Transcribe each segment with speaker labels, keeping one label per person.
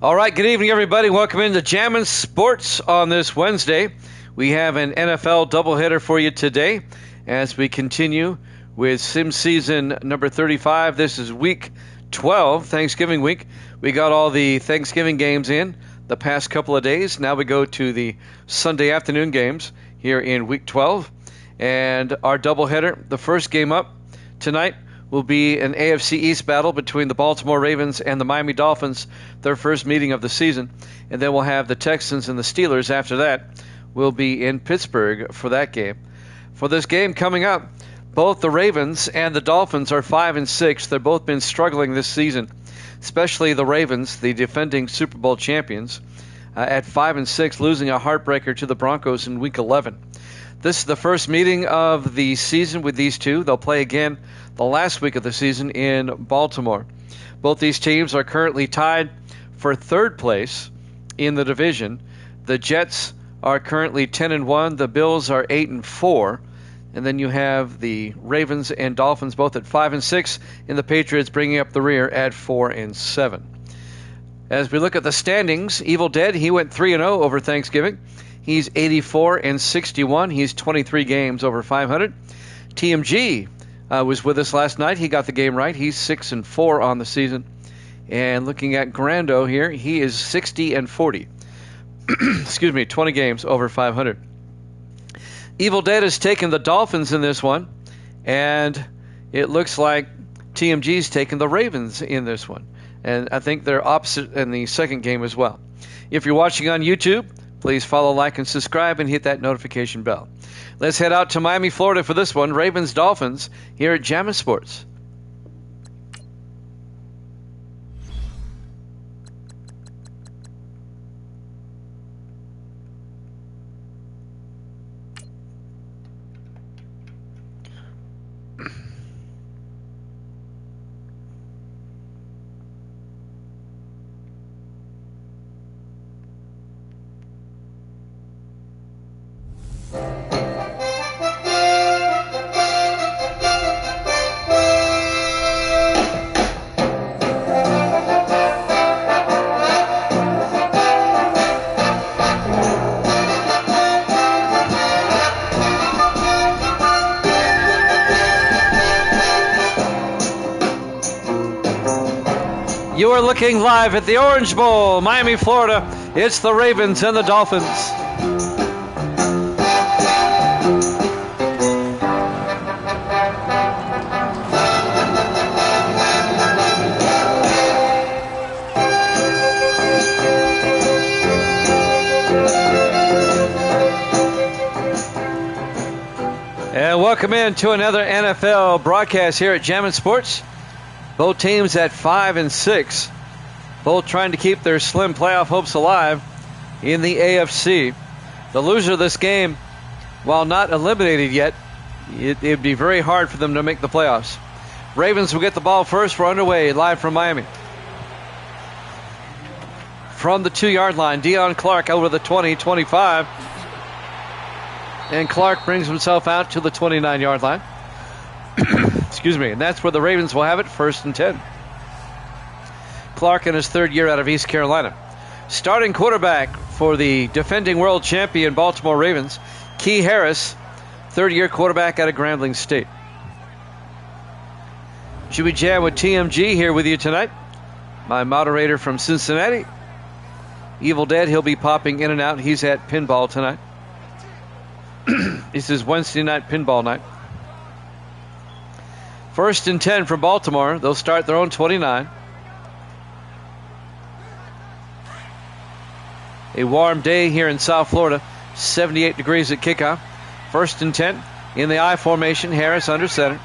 Speaker 1: All right, good evening, everybody. Welcome into Jammin' Sports on this Wednesday. We have an NFL doubleheader for you today as we continue with Sim Season number 35. This is Week 12, Thanksgiving week. We got all the Thanksgiving games in the past couple of days. Now we go to the Sunday afternoon games here in Week 12. And our doubleheader, the first game up tonight, will be an AFC East battle between the Baltimore Ravens and the Miami Dolphins, their first meeting of the season. And then we'll have the Texans and the Steelers after that. We'll be in Pittsburgh for that game. For this game coming up, both the Ravens and the Dolphins are 5-6. They've both been struggling this season, especially the Ravens, the defending Super Bowl champions, at 5-6, losing a heartbreaker to the Broncos in Week 11. This is the first meeting of the season with these two. They'll play again the last week of the season in Baltimore. Both these teams are currently tied for third place in the division. The Jets are currently 10-1. The Bills are 8-4. And then you have the Ravens and Dolphins both at 5-6, and the Patriots bringing up the rear at 4-7. As we look at the standings, Evil Dead, he went 3-0 over Thanksgiving. He's 84-61. He's 23 games over 500. TMG was with us last night. He got the game right. He's 6-4 on the season. And looking at Grando here, he is 60-40. Excuse me, 20 games over 500. Evil Dead has taken the Dolphins in this one, and it looks like TMG's taken the Ravens in this one. And I think they're opposite in the second game as well. If you're watching on YouTube, please follow, like, and subscribe, and hit that notification bell. Let's head out to Miami, Florida for this one. Ravens-Dolphins here at Jammin' Sports. You are looking live at the Orange Bowl, Miami, Florida. It's the Ravens and the Dolphins. And welcome in to another NFL broadcast here at Jammin' Sports. Both teams at 5-6, both trying to keep their slim playoff hopes alive in the AFC. The loser of this game, while not eliminated yet, it'd be very hard for them to make the playoffs. Ravens will get the ball first. We're underway live from Miami. From the 2-yard line, Deion Clark over the 20-25. And Clark brings himself out to the 29-yard line. Excuse me, and that's where the Ravens will have it, 1st and 10. Clark in his third year out of East Carolina. Starting quarterback for the defending world champion Baltimore Ravens, Key Harris, third-year quarterback out of Grambling State. Chewy Jam with TMG here with you tonight. My moderator from Cincinnati. Evil Dead, he'll be popping in and out. He's at pinball tonight. This is Wednesday night pinball night. 1st and 10 from Baltimore. They'll start their own 29. A warm day here in South Florida. 78 degrees at kickoff. 1st and 10 in the I formation. Harris under center.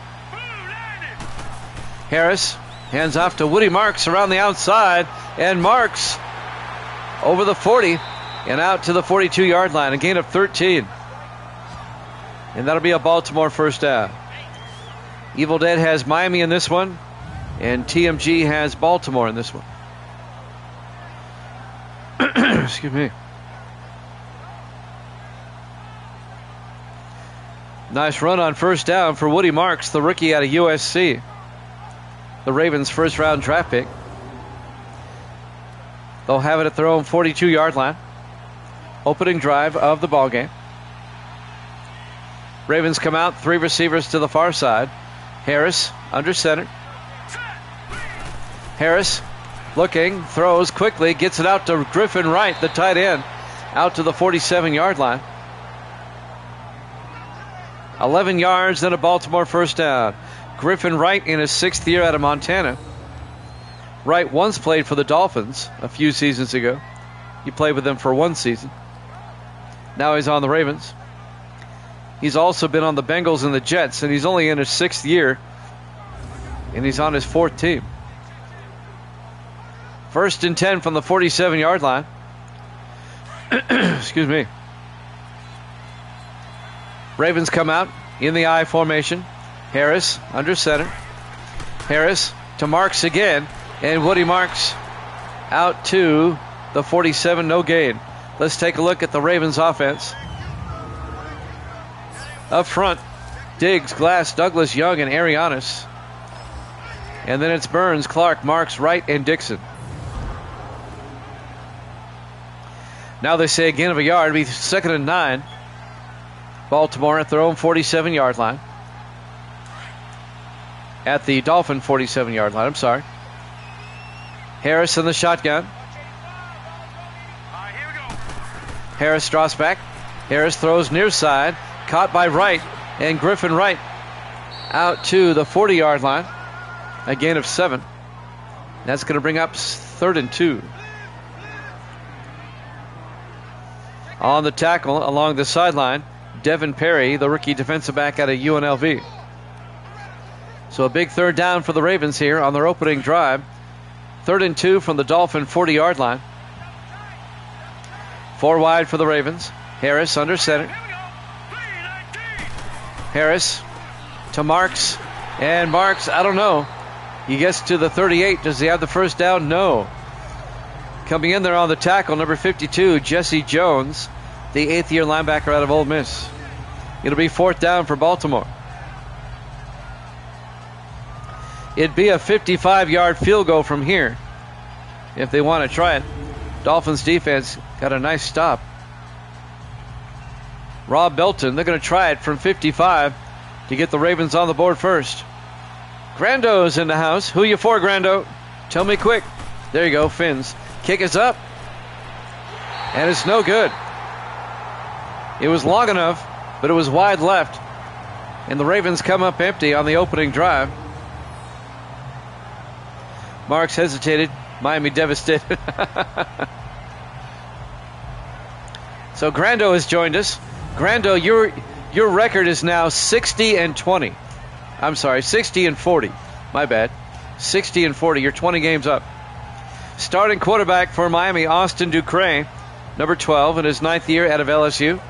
Speaker 1: Harris hands off to Woody Marks around the outside. And Marks over the 40 and out to the 42-yard line. A gain of 13. And that'll be a Baltimore first down. Evil Dead has Miami in this one, and TMG has Baltimore in this one. Excuse me. Nice run on first down for Woody Marks, the rookie out of USC. The Ravens' first-round draft pick. They'll have it at their own 42-yard line. Opening drive of the ball game. Ravens come out, 3 receivers to the far side. Harris under center. Harris looking, throws quickly, gets it out to Griffin Wright, the tight end, out to the 47-yard line. 11 yards, then a Baltimore first down. Griffin Wright in his 6th year out of Montana. Wright once played for the Dolphins a few seasons ago. He played with them for 1 season. Now he's on the Ravens. He's also been on the Bengals and the Jets, and he's only in his 6th year, and he's on his 4th team. 1st and 10 from the 47-yard line. Excuse me. Ravens come out in the I formation. Harris under center. Harris to Marks again, and Woody Marks out to the 47, no gain. Let's take a look at the Ravens offense. Up front, Diggs, Glass, Douglas, Young, and Arianis. And then it's Burns, Clark, Marks, Wright, and Dixon. Now they say a gain of a yard. It'll be 2nd and 9. Baltimore at their own 47-yard line. At the Dolphin 47-yard line, I'm sorry. Harris in the shotgun. Harris draws back. Harris throws near side. Caught by Wright, and Griffin Wright out to the 40-yard line. A gain of 7. That's going to bring up 3rd and 2. On the tackle along the sideline, Devin Perry, the rookie defensive back out of UNLV. So a big 3rd down for the Ravens here on their opening drive. 3rd and 2 from the Dolphin 40-yard line. 4 wide for the Ravens. Harris under center. Harris to Marks, and Marks, I don't know. He gets to the 38. Does he have the first down? No. Coming in there on the tackle, number 52, Jesse Jones, the 8th-year linebacker out of Ole Miss. It'll be 4th down for Baltimore. It'd be a 55-yard field goal from here if they want to try it. Dolphins defense got a nice stop. Rob Belton, they're going to try it from 55 to get the Ravens on the board first. Grando's in the house. Who you for, Grando? Tell me quick. There you go, Fins. Kick is up. And it's no good. It was long enough, but it was wide left. And the Ravens come up empty on the opening drive. Marks hesitated. Miami devastated. So Grando has joined us. Grando, your record is now 60-20. I'm sorry, 60-40. My bad. 60-40. You're 20 games up. Starting quarterback for Miami, Austin Ducre, number 12, in his 9th year out of LSU.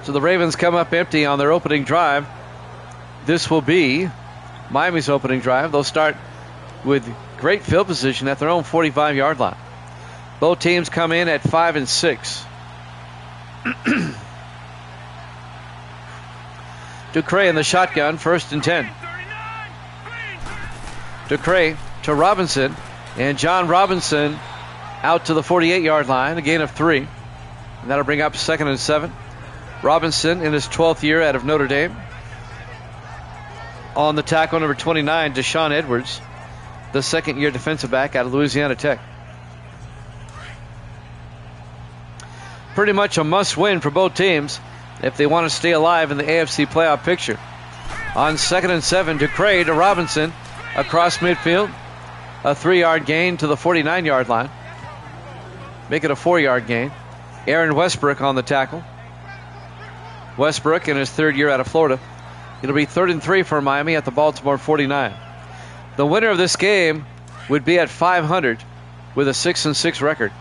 Speaker 1: So the Ravens come up empty on their opening drive. This will be Miami's opening drive. They'll start with great field position at their own 45-yard line. Both teams come in at 5 and 6. Ducre in the shotgun, 1st and 10. Ducre to Robinson, and John Robinson out to the 48-yard line, a gain of 3. And that'll bring up 2nd and 7. Robinson in his 12th year out of Notre Dame. On the tackle, number 29, Deshaun Edwards, the 2nd-year defensive back out of Louisiana Tech. Pretty much a must-win for both teams if they want to stay alive in the AFC playoff picture. On 2nd and 7, Ducre to Robinson across midfield. A 3-yard gain to the 49-yard line. Make it a 4-yard gain. Aaron Westbrook on the tackle. Westbrook in his 3rd year out of Florida. It'll be 3rd and 3 for Miami at the Baltimore 49. The winner of this game would be at 500 with a 6-6 record.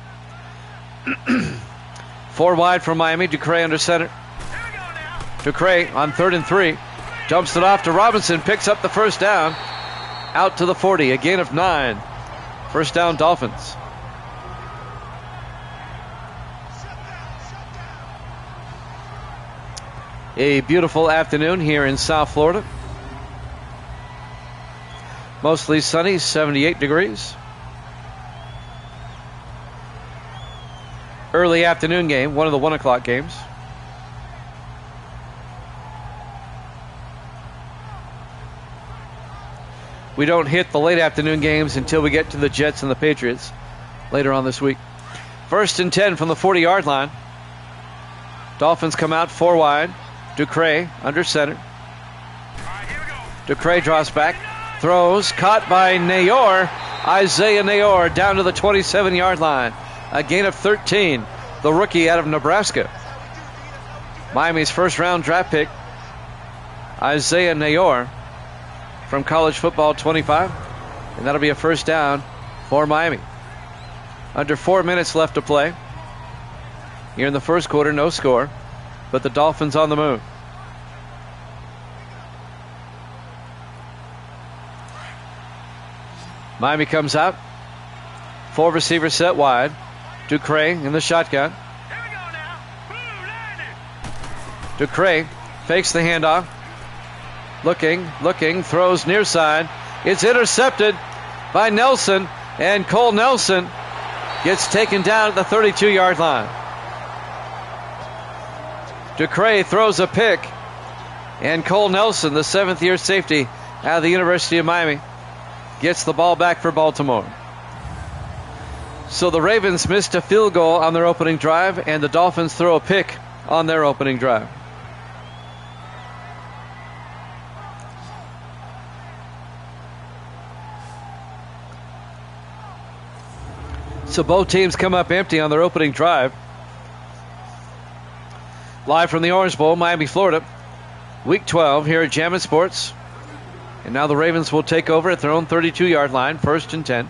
Speaker 1: 4 wide for Miami. Ducre under center. Ducre on 3rd and 3. Dumps it off to Robinson. Picks up the first down. Out to the 40. A gain of 9. First down, Dolphins. A beautiful afternoon here in South Florida. Mostly sunny, 78 degrees. early afternoon game, one of the 1 o'clock games. We don't hit the late afternoon games until we get to the Jets and the Patriots later on this week. 1st and 10 from the 40-yard line. Dolphins come out 4 wide. Ducre under center. Ducre draws back, throws, caught by Nayor. Isaiah Nayor down to the 27-yard line. A gain of 13. The rookie out of Nebraska. Miami's first-round draft pick, Isaiah Nayor, from college football 25. And that'll be a first down for Miami. Under 4 minutes left to play. Here in the first quarter, no score, but the Dolphins on the move. Miami comes out. 4 receivers set wide. Ducre in the shotgun. Ducre fakes the handoff. Looking, throws near side. It's intercepted by Nelson, and Cole Nelson gets taken down at the 32-yard line. Ducre throws a pick, and Cole Nelson, the 7th-year safety out of the University of Miami, gets the ball back for Baltimore. So the Ravens missed a field goal on their opening drive, and the Dolphins throw a pick on their opening drive. So both teams come up empty on their opening drive. Live from the Orange Bowl, Miami, Florida. Week 12 here at Jammin' Sports. And now the Ravens will take over at their own 32-yard line, 1st and 10.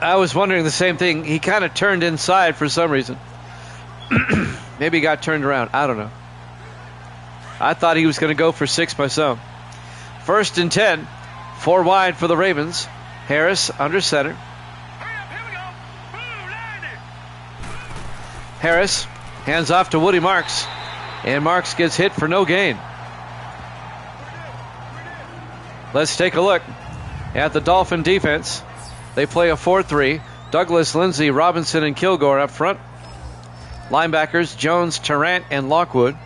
Speaker 1: I was wondering the same thing. He kind of turned inside for some reason. Maybe he got turned around. I don't know. I thought he was going to go for 6 myself. 1st and 10. 4 wide for the Ravens. Harris under center. Harris hands off to Woody Marks. And Marks gets hit for no gain. Let's take a look at the Dolphin defense. They play a 4-3. Douglas, Lindsey, Robinson, and Kilgore up front. Linebackers, Jones, Tarrant, and Lockwood.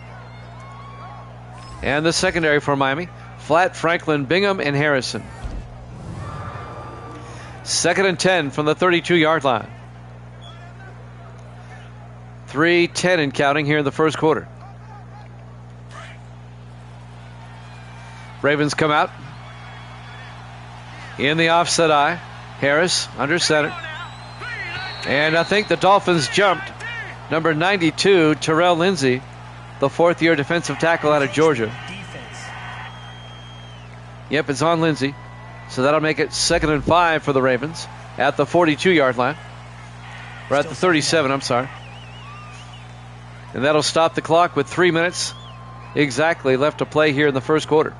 Speaker 1: And the secondary for Miami, Flatt, Franklin, Bingham, and Harrison. 2nd and 10 from the 32-yard line. 3:10 and counting here in the first quarter. Ravens come out. In the offset eye, Harris under center. And I think the Dolphins jumped number 92, Terrell Lindsey, the 4th-year defensive tackle out of Georgia. Yep, it's on Lindsey. So that'll make it 2nd and 5 for the Ravens at the 42-yard line. Or at the 37, I'm sorry. And that'll stop the clock with 3 minutes exactly left to play here in the first quarter.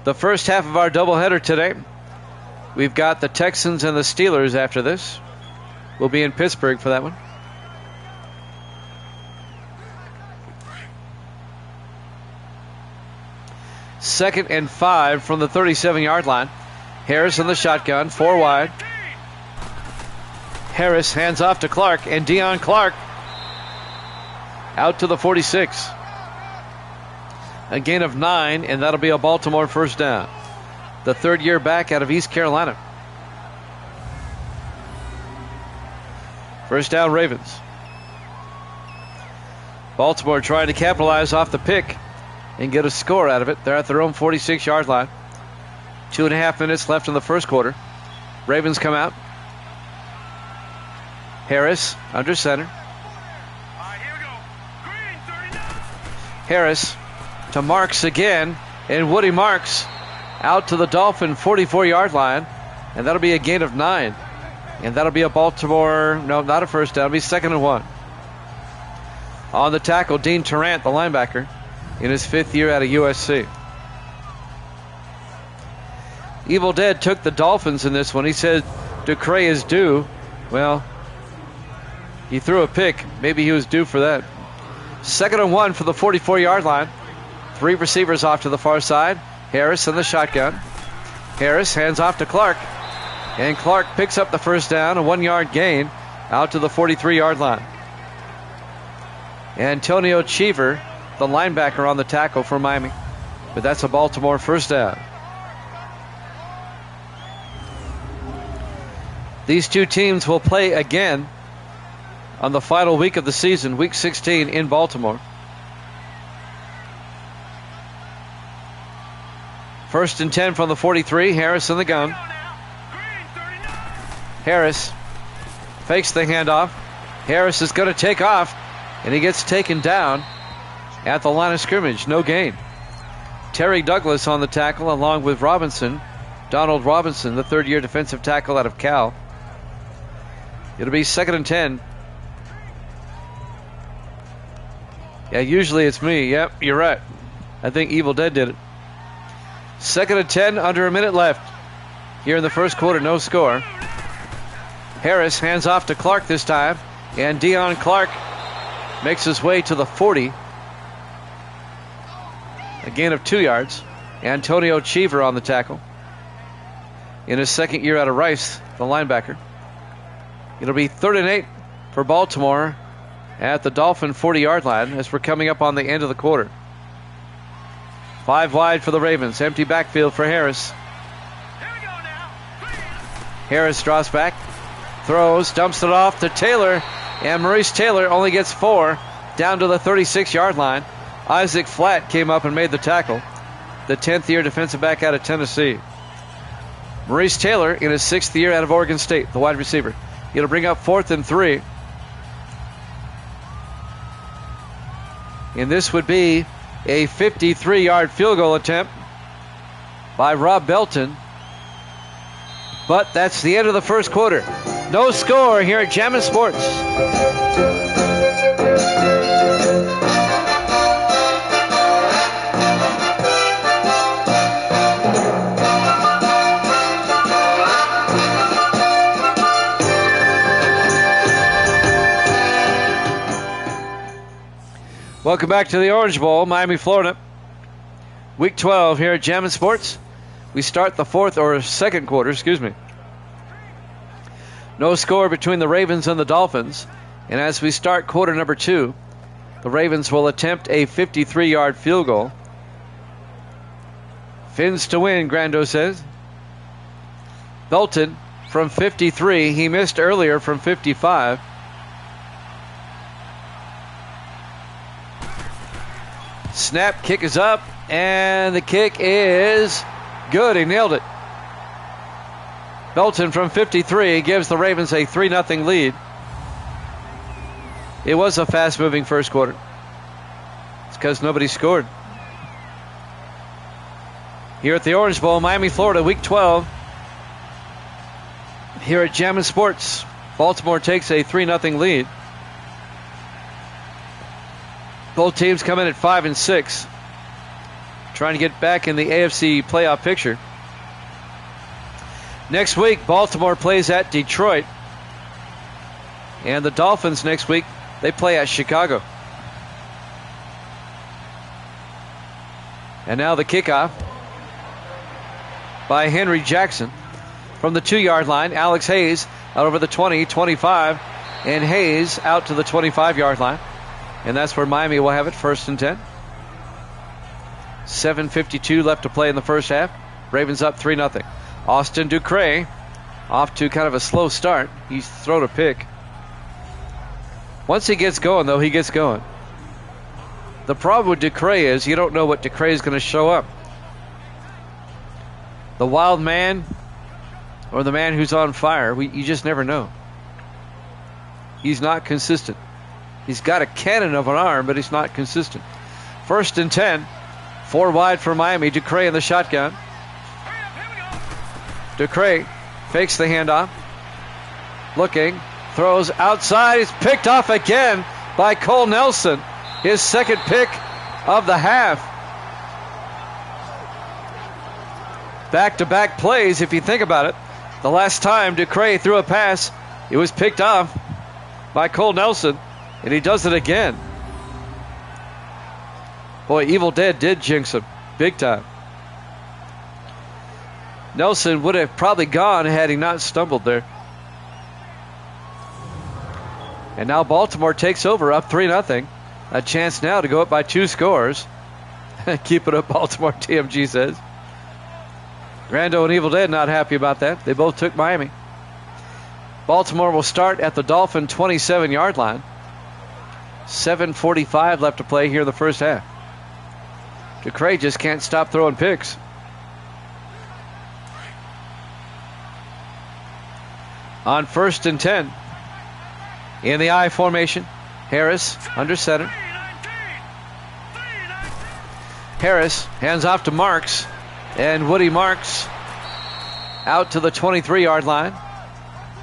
Speaker 1: The first half of our doubleheader today, we've got the Texans and the Steelers after this. We'll be in Pittsburgh for that one. Second and 5 from the 37-yard line. Harris in the shotgun, 4 wide. Harris hands off to Clark, and Deion Clark out to the 46. A gain of 9, and that'll be a Baltimore first down. The 3rd-year back out of East Carolina. First down, Ravens. Baltimore trying to capitalize off the pick and get a score out of it. They're at their own 46-yard line. 2.5 minutes left in the first quarter. Ravens come out. Harris under center. Harris to Marks again, and Woody Marks out to the Dolphin 44-yard line, and that'll be a gain of 9. And that'll be a Baltimore, no, not a first down, it'll be 2nd and 1. On the tackle, Dean Tarrant, the linebacker, in his 5th year out of USC. Evil Dead took the Dolphins in this one. He said Ducre is due. Well, he threw a pick. Maybe he was due for that. 2nd and 1 for the 44-yard line. 3 receivers off to the far side. Harris in the shotgun. Harris hands off to Clark. And Clark picks up the first down, a 1-yard gain out to the 43-yard line. Antonio Cheever, the linebacker, on the tackle for Miami. But that's a Baltimore first down. These two teams will play again on the final week of the season, week 16 in Baltimore. First and 10 from the 43. Harris in the gun. Harris fakes the handoff. Harris is going to take off, and he gets taken down at the line of scrimmage. No gain. Terry Douglas on the tackle, along with Robinson. Donald Robinson, the third-year defensive tackle out of Cal. It'll be 2nd and 10. Yeah, usually it's me. Yep, you're right. I think Evil Dead did it. 2nd and 10, under a minute left. Here in the first quarter, no score. Harris hands off to Clark this time. And Deion Clark makes his way to the 40. A gain of 2 yards. Antonio Cheever on the tackle. In his second year out of Rice, the linebacker. It'll be 3rd and 8 for Baltimore at the Dolphin 40-yard line as we're coming up on the end of the quarter. 5 wide for the Ravens. Empty backfield for Harris. Harris draws back. Throws. Dumps it off to Taylor. And Maurice Taylor only gets 4 down to the 36-yard line. Isaac Flatt came up and made the tackle. The 10th-year defensive back out of Tennessee. Maurice Taylor in his 6th year out of Oregon State, the wide receiver. It'll bring up 4th and 3. And this would be a 53-yard field goal attempt by Rob Belton. But that's the end of the first quarter. No score here at Jammin' Sports. Welcome back to the Orange Bowl, Miami, Florida. Week 12 here at Jammin' Sports. We start the second quarter. No score between the Ravens and the Dolphins. And as we start quarter number 2, the Ravens will attempt a 53-yard field goal. Fins to win, Grando says. Belton from 53. He missed earlier from 55. Snap, kick is up, and the kick is good. He nailed it. Belton from 53 gives the Ravens a 3-0 lead. It was a fast-moving first quarter. It's because nobody scored. Here at the Orange Bowl, Miami, Florida, Week 12. Here at Jammin' Sports, Baltimore takes a 3-0 lead. Both teams come in at 5 and 6, trying to get back in the AFC playoff picture. Next week, Baltimore plays at Detroit. And the Dolphins next week, they play at Chicago. And now the kickoff by Henry Jackson. From the 2-yard line, Alex Hayes out over the 20, 25, and Hayes out to the 25-yard line. And that's where Miami will have it, 1st and 10. 7:52 left to play in the first half. Ravens up 3-0. Austin Ducre off to kind of a slow start. He's thrown a pick. Once he gets going, though, he gets going. The problem with Ducre is you don't know what Ducre is going to show up. The wild man or the man who's on fire, you just never know. He's not consistent. He's got a cannon of an arm, but he's not consistent. 1st and 10. 4 wide for Miami. Ducre in the shotgun. Ducre fakes the handoff. Looking. Throws outside. It's picked off again by Cole Nelson. His second pick of the half. Back-to-back plays, if you think about it. The last time Ducre threw a pass, it was picked off by Cole Nelson. And he does it again. Boy, Evil Dead did jinx him. Big time. Nelson would have probably gone had he not stumbled there. And now Baltimore takes over, up 3-0. A chance now to go up by 2 scores. Keep it up, Baltimore, TMG says. Grando and Evil Dead not happy about that. They both took Miami. Baltimore will start at the Dolphin 27-yard line. 7:45 left to play here in the first half. DeCray just can't stop throwing picks. On 1st and 10. In the I formation. Harris under center. Harris hands off to Marks. And Woody Marks out to the 23-yard line.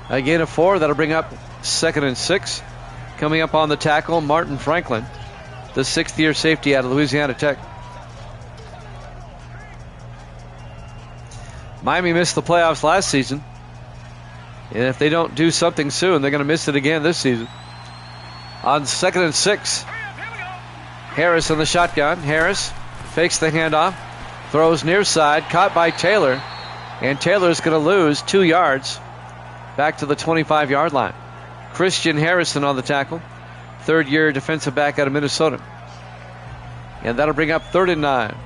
Speaker 1: A gain of 4. That'll bring up 2nd and 6. Coming up on the tackle, Martin Franklin, the 6th-year safety out of Louisiana Tech. Miami missed the playoffs last season. And if they don't do something soon, they're going to miss it again this season. On 2nd and 6, Harris in the shotgun. Harris fakes the handoff, throws near side, caught by Taylor. And Taylor's going to lose 2 yards back to the 25-yard line. Christian Harrison on the tackle, 3rd-year defensive back out of Minnesota. And that'll bring up 3rd and 9.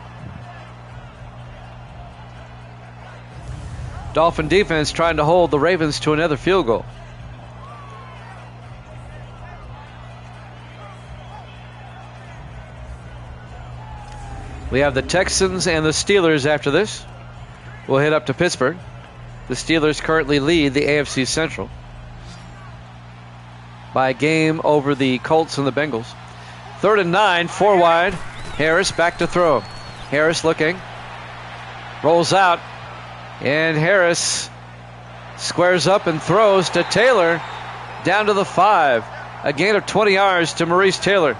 Speaker 1: Dolphin defense trying to hold the Ravens to another field goal. We have the Texans and the Steelers after this. We'll head up to Pittsburgh. The Steelers currently lead the AFC Central by a game over the Colts and the Bengals. 3rd and 9, 4 wide. Harris back to throw. Harris looking. Rolls out. And Harris squares up and throws to Taylor down to the 5. A gain of 20 yards to Maurice Taylor.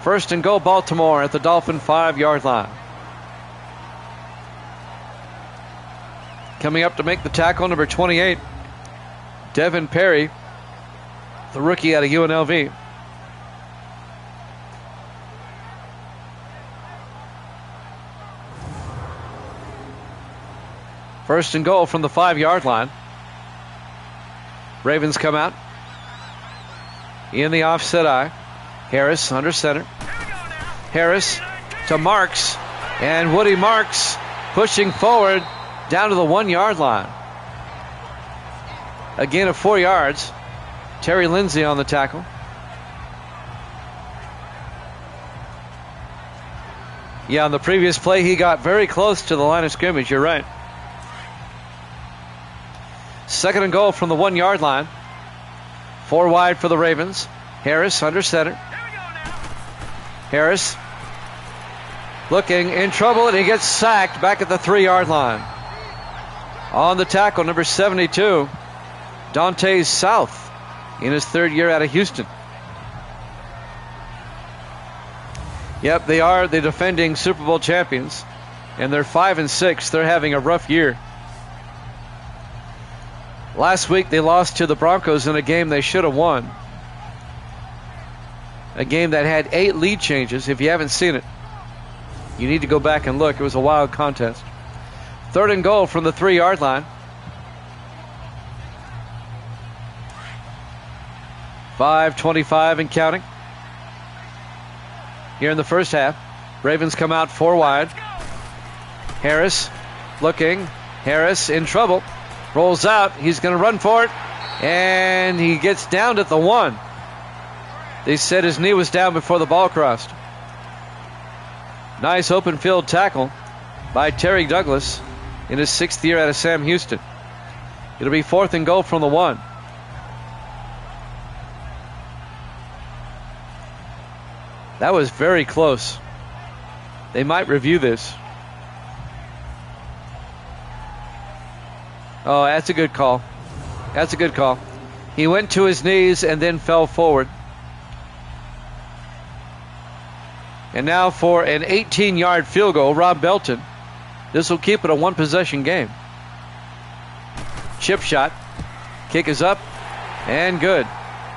Speaker 1: 1st and goal, Baltimore at the Dolphin 5-yard line. Coming up to make the tackle, number 28, Devin Perry, the rookie out of UNLV. First and goal from the 5-yard line. Ravens come out in the offset eye. Harris under center. Harris to Marks. And Woody Marks pushing forward down to the 1-yard line. A gain of 4 yards. Terry Lindsay on the tackle. Yeah, on the previous play, he got very close to the line of scrimmage. You're right. 2nd and goal from the 1-yard line. 4 wide for the Ravens. Harris under center. Harris looking in trouble, and he gets sacked back at the 3-yard line. On the tackle, number 72, Dante South, in his 3rd year out of Houston. Yep, they are the defending Super Bowl champions, and they're 5-6. They're having a rough year. Last week they lost to the Broncos in a game they should have won. A game that had 8 lead changes. If you haven't seen it, you need to go back and look. It was a wild contest. 3rd and goal from the 3-yard line. 5:25 and counting. Here in the first half, Ravens come out 4 wide. Harris looking. Harris in trouble. Rolls out. He's going to run for it. And he gets down at the 1. They said his knee was down before the ball crossed. Nice open field tackle by Terry Douglas in his 6th year out of Sam Houston. It'll be 4th and goal from the 1. That was very close. They might review this. Oh, that's a good call. That's a good call. He went to his knees and then fell forward. And now for an 18-yard field goal, Rob Belton. This will keep it a 1-possession game. Chip shot. Kick is up and good.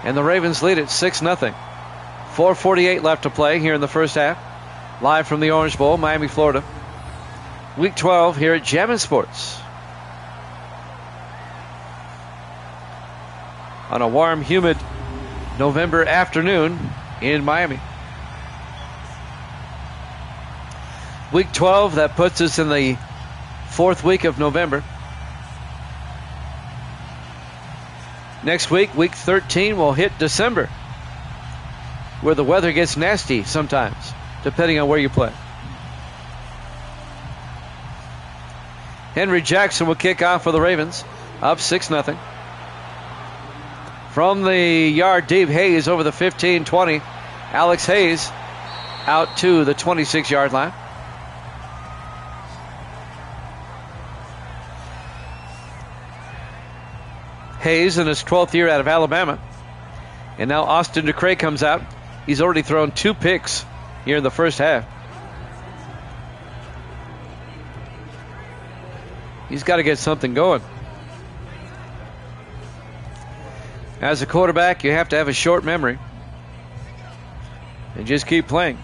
Speaker 1: And the Ravens lead it 6-0. 4:48 left to play here in the first half. Live from the Orange Bowl, Miami, Florida. Week 12 here at Jammin' Sports. on a warm, humid November afternoon in Miami. Week 12, that puts us in the 4th week of November. Next week, week 13, will hit December, where the weather gets nasty sometimes, depending on where you play. Henry Jackson will kick off for the Ravens, up 6-0. From the yard deep, Hayes over the 15-20. Alex Hayes out to the 26-yard line. Hayes in his 12th year out of Alabama. And now Austin DeCray comes out. He's already thrown 2 picks here in the first half. He's got to get something going. As a quarterback, you have to have a short memory. And just keep playing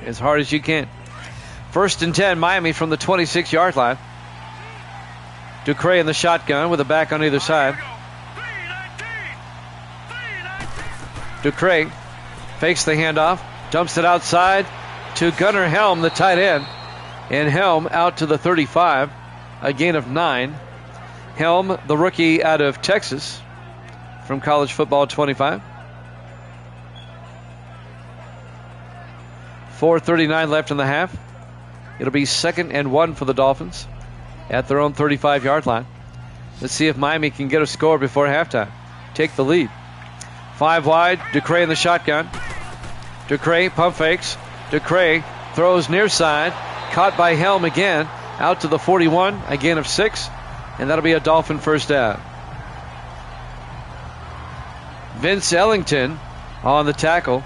Speaker 1: as hard as you can. 1st and 10, Miami from the 26-yard line. DeCray in the shotgun with a back on either side. DeCray fakes the handoff, dumps it outside to Gunnar Helm, the tight end. And Helm out to the 35, a gain of 9. Helm, the rookie out of Texas from College Football 25. 4:39 left in the half. It'll be 2nd and 1 for the Dolphins at their own 35-yard line. Let's see if Miami can get a score before halftime. Take the lead. 5 wide, DeCray in the shotgun. DeCray pump fakes. DeCray throws near side. Caught by Helm again. Out to the 41, a gain of 6. And that'll be a Dolphin first down. Vince Ellington on the tackle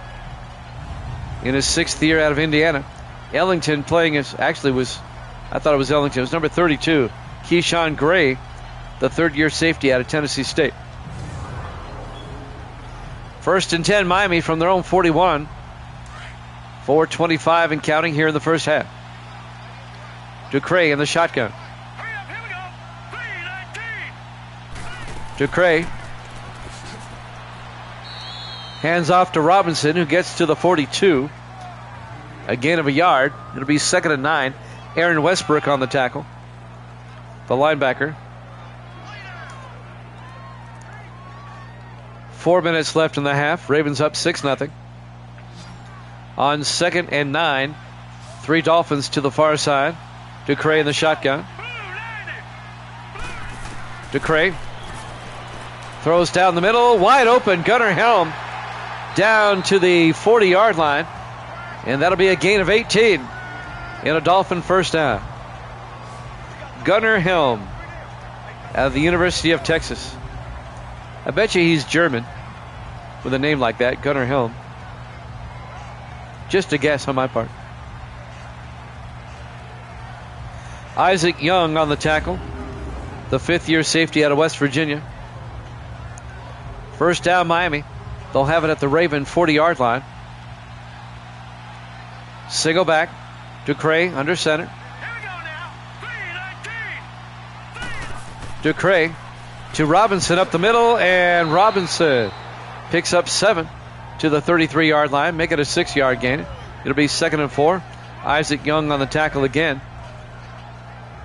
Speaker 1: in his 6th year out of Indiana. Ellington playing I thought it was Ellington. It was number 32, Keyshawn Gray, the 3rd-year safety out of Tennessee State. 1st and 10, Miami from their own 41. 4:25 and counting here in the first half. DeCray in the shotgun. DeCray hands off to Robinson, who gets to the 42. A gain of a yard. It'll be 2nd and 9. Aaron Westbrook on the tackle, the linebacker. 4 minutes left in the half. Ravens up 6-0. On 2nd and 9, 3 Dolphins to the far side. DeCray in the shotgun. DeCray throws down the middle, wide open. Gunnar Helm down to the 40-yard line, and that'll be a gain of 18 in a Dolphin first down. Gunnar Helm out of the University of Texas. I bet you he's German with a name like that, Gunnar Helm. Just a guess on my part. Isaac Young on the tackle, the 5th-year safety out of West Virginia. First down, Miami. They'll have it at the Raven 40-yard line. Single back. DeCray under center. DeCray to Robinson up the middle, and Robinson picks up 7 to the 33-yard line, make it a 6-yard gain. It'll be 2nd and 4. Isaac Young on the tackle again,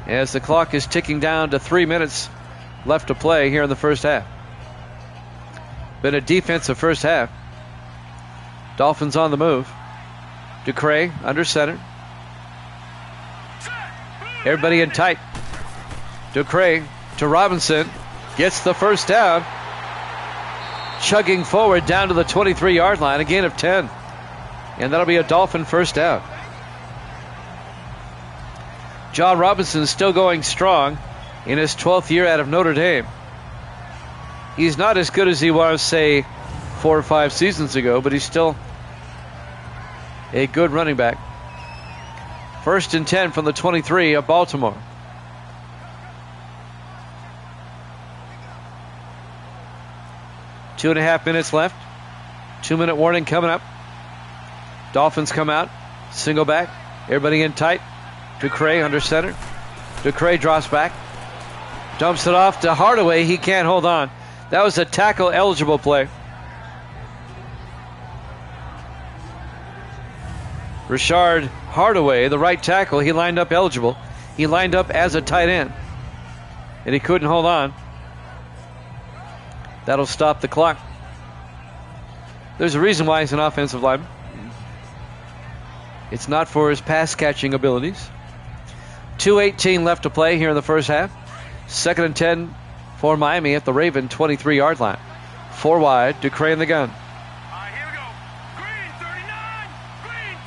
Speaker 1: as the clock is ticking down to 3 minutes left to play here in the first half. Been a defensive first half. Dolphins on the move. DeCray under center. Everybody in tight. DeCray to Robinson. Gets the first down. Chugging forward down to the 23-yard line. A gain of 10. And that'll be a Dolphin first down. John Robinson still going strong in his 12th year out of Notre Dame. He's not as good as he was, say, 4 or 5 seasons ago, but he's still a good running back. 1st and 10 from the 23 of Baltimore. Two and a half minutes left. 2-minute warning coming up. Dolphins come out. Single back. Everybody in tight. DeCray under center. DeCray drops back. Dumps it off to Hardaway. He can't hold on. That was a tackle eligible play. Rashard Hardaway, the right tackle, he lined up eligible. He lined up as a tight end, and he couldn't hold on. That'll stop the clock. There's a reason why he's an offensive lineman. It's not for his pass catching abilities. 2:18 left to play here in the first half. 2nd and 10 for Miami at the Raven 23-yard line. 4 wide, Ducre in the gun.
Speaker 2: Here we go. Green 39. Green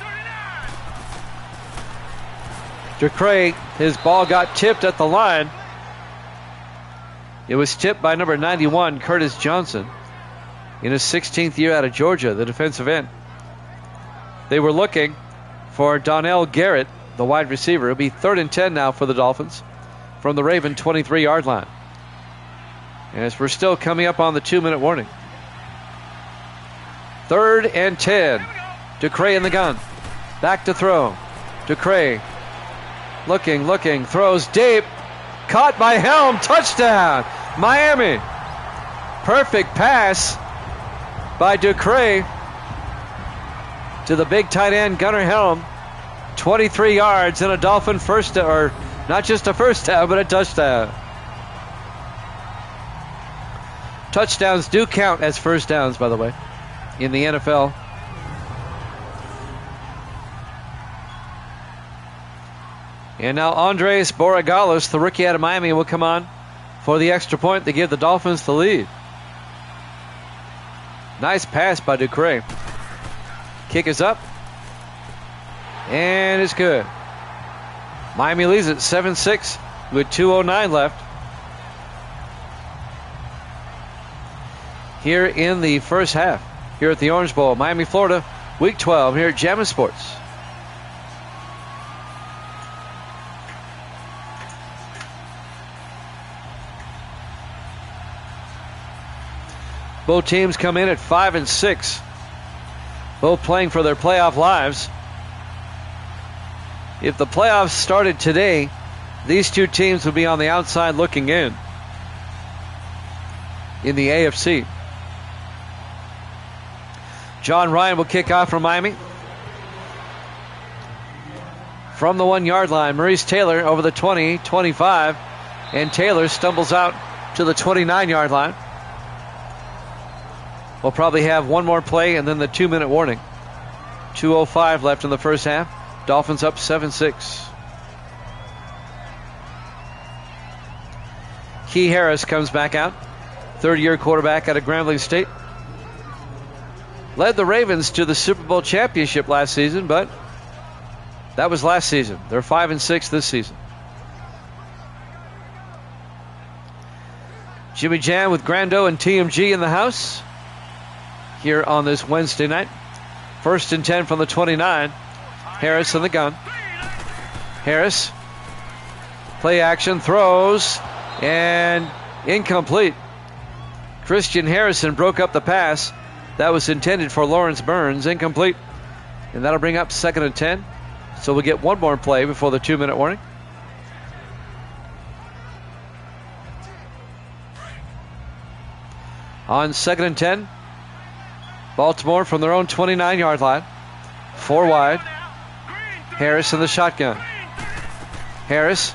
Speaker 2: 39.
Speaker 1: Ducre, his ball got tipped at the line. It was tipped by number 91, Curtis Johnson, in his 16th year out of Georgia, the defensive end. They were looking for Donnell Garrett, the wide receiver. It'll be 3rd and 10 now for the Dolphins from the Raven 23-yard line. And as we're still coming up on the 2-minute warning. 3rd and 10. Ducre in the gun. Back to throw. Ducre looking, throws deep. Caught by Helm. Touchdown, Miami. Perfect pass by Ducre to the big tight end, Gunnar Helm. 23 yards and a Dolphin first, or not just a first down, but a touchdown. Touchdowns do count as first downs, by the way, in the NFL. And now Andres Borregales, the rookie out of Miami, will come on for the extra point to give the Dolphins the lead. Nice pass by Ducre. Kick is up. And it's good. Miami leads it 7-6 with 2:09 left. Here in the first half, here at the Orange Bowl, Miami, Florida, Week 12, here at Jammin' Sports. Both teams come in at 5-6. Both playing for their playoff lives. If the playoffs started today, these two teams would be on the outside looking in the AFC. John Ryan will kick off from Miami. From the 1-yard line, Maurice Taylor over the 20, 25, and Taylor stumbles out to the 29-yard line. We'll probably have one more play and then the 2-minute warning. 2:05 left in the first half. Dolphins up 7-6. Key Harris comes back out. 3rd-year quarterback out of Grambling State. Led the Ravens to the Super Bowl championship last season, but that was last season. They're 5-6 this season. Jimmy Jam with Grando and TMG in the house here on this Wednesday night. 1st and 10 from the 29. Harris in the gun. Harris, play action, throws, and incomplete. Christian Harrison broke up the pass. That was intended for Lawrence Burns, incomplete. And that'll bring up 2nd and 10. So we'll get one more play before the 2-minute warning. On 2nd and 10, Baltimore from their own 29-yard line. 4 wide. Harris in the shotgun. Harris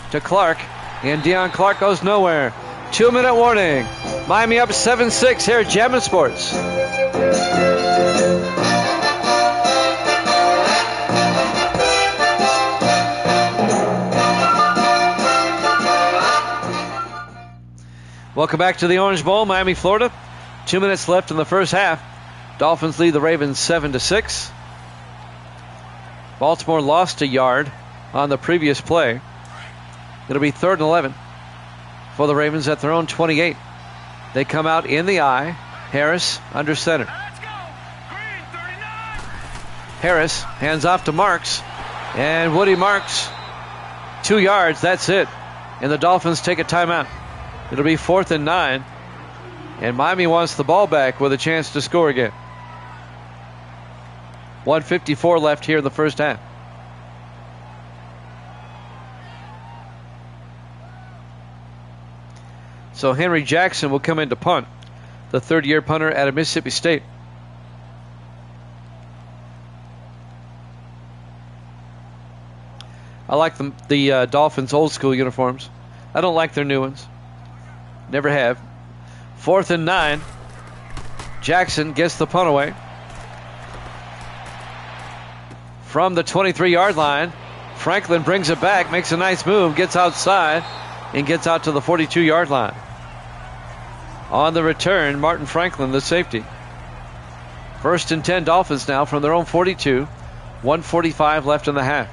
Speaker 1: to Clark. And Deion Clark goes nowhere. 2-minute warning. Miami up 7-6 here at Jammin' Sports. Welcome back to the Orange Bowl, Miami, Florida. 2 minutes left in the first half. Dolphins lead the Ravens 7-6. Baltimore lost a yard on the previous play. It'll be 3rd and 11 for the Ravens at their own 28. They come out in the I. Harris under center. Harris hands off to Marks. And Woody Marks, 2 yards, that's it. And the Dolphins take a timeout. It'll be 4th and 9. And Miami wants the ball back with a chance to score again. 1:54 left here in the first half. So Henry Jackson will come in to punt, the third-year punter out of Mississippi State. I like the Dolphins' old school uniforms. I don't like their new ones. Never have. 4th and 9. Jackson gets the punt away. From the 23-yard line, Franklin brings it back, makes a nice move, gets outside, and gets out to the 42-yard line. On the return, Martin Franklin, the safety. 1st and 10 Dolphins now from their own 42. 1:45 left in the half.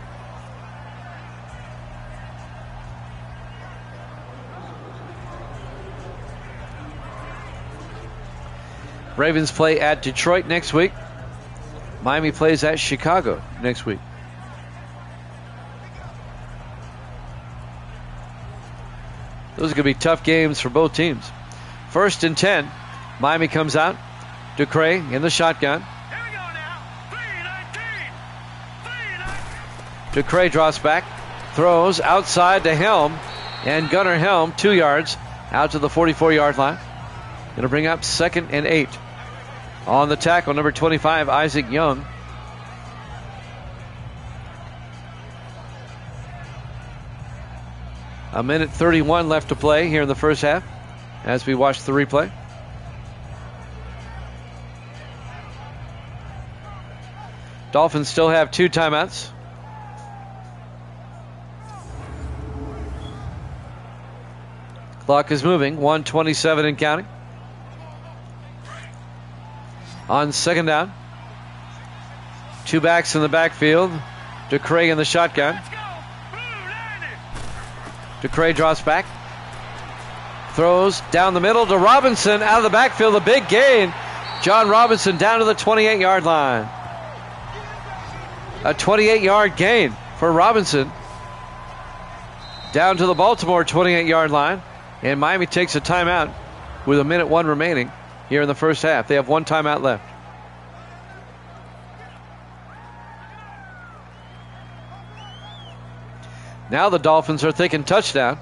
Speaker 1: Ravens play at Detroit next week. Miami plays at Chicago next week. Those are going to be tough games for both teams. 1st and 10. Miami comes out. Ducre in the shotgun.
Speaker 2: Here we go now. 319. 319.
Speaker 1: Ducre drops back. Throws outside to Helm. And Gunnar Helm, 2 yards, out to the 44-yard line. Going to bring up 2nd and 8. On the tackle, number 25, Isaac Young. A minute 31 left to play here in the first half as we watch the replay. Dolphins still have 2 timeouts. Clock is moving, 1:27 and counting. On 2nd down, 2 backs in the backfield. Ducre in the shotgun.
Speaker 2: Let's go. Blue 90.
Speaker 1: Ducre drops back. Throws down the middle to Robinson out of the backfield. A big gain. John Robinson down to the 28-yard line. A 28-yard gain for Robinson. Down to the Baltimore 28-yard line. And Miami takes a timeout with a minute 1 remaining here in the first half. They have 1 timeout left. Now the Dolphins are thinking touchdown.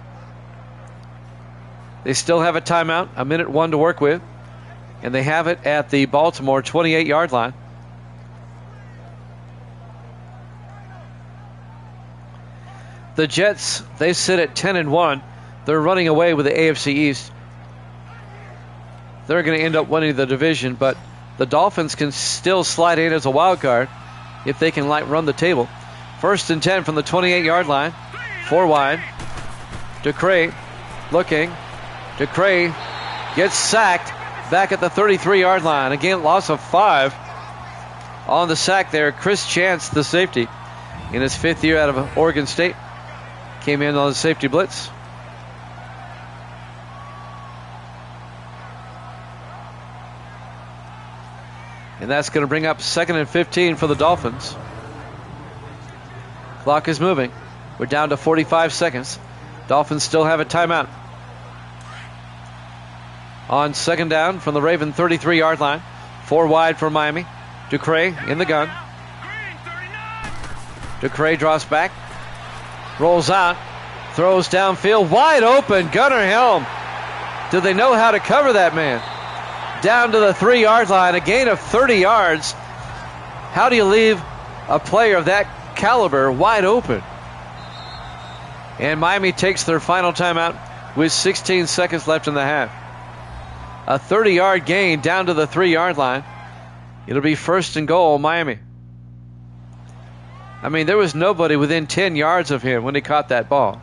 Speaker 1: They still have a timeout, a minute 1 to work with. And they have it at the Baltimore 28-yard line. The Jets, they sit at 10-1. They're running away with the AFC East. They're going to end up winning the division, but the Dolphins can still slide in as a wild card if they can run the table. 1st and 10 from the 28-yard line. 4 wide. Ducre looking. Ducre gets sacked back at the 33-yard line. Again, loss of 5 on the sack there. Chris Chance, the safety, in his 5th year out of Oregon State, came in on the safety blitz. And that's going to bring up 2nd and 15 for the Dolphins. Clock is moving. We're down to 45 seconds. Dolphins still have a timeout. On 2nd down from the Raven 33-yard line. 4 wide for Miami. Ducre in the gun. Ducre drops back. Rolls out. Throws downfield. Wide open. Gunnar Helm. Do they know how to cover that man? Down to the 3-yard line. A gain of 30 yards. How do you leave a player of that caliber wide open? And Miami takes their final timeout with 16 seconds left in the half. A 30-yard gain down to the 3-yard line. It'll be 1st and goal, Miami. I mean, there was nobody within 10 yards of him when he caught that ball.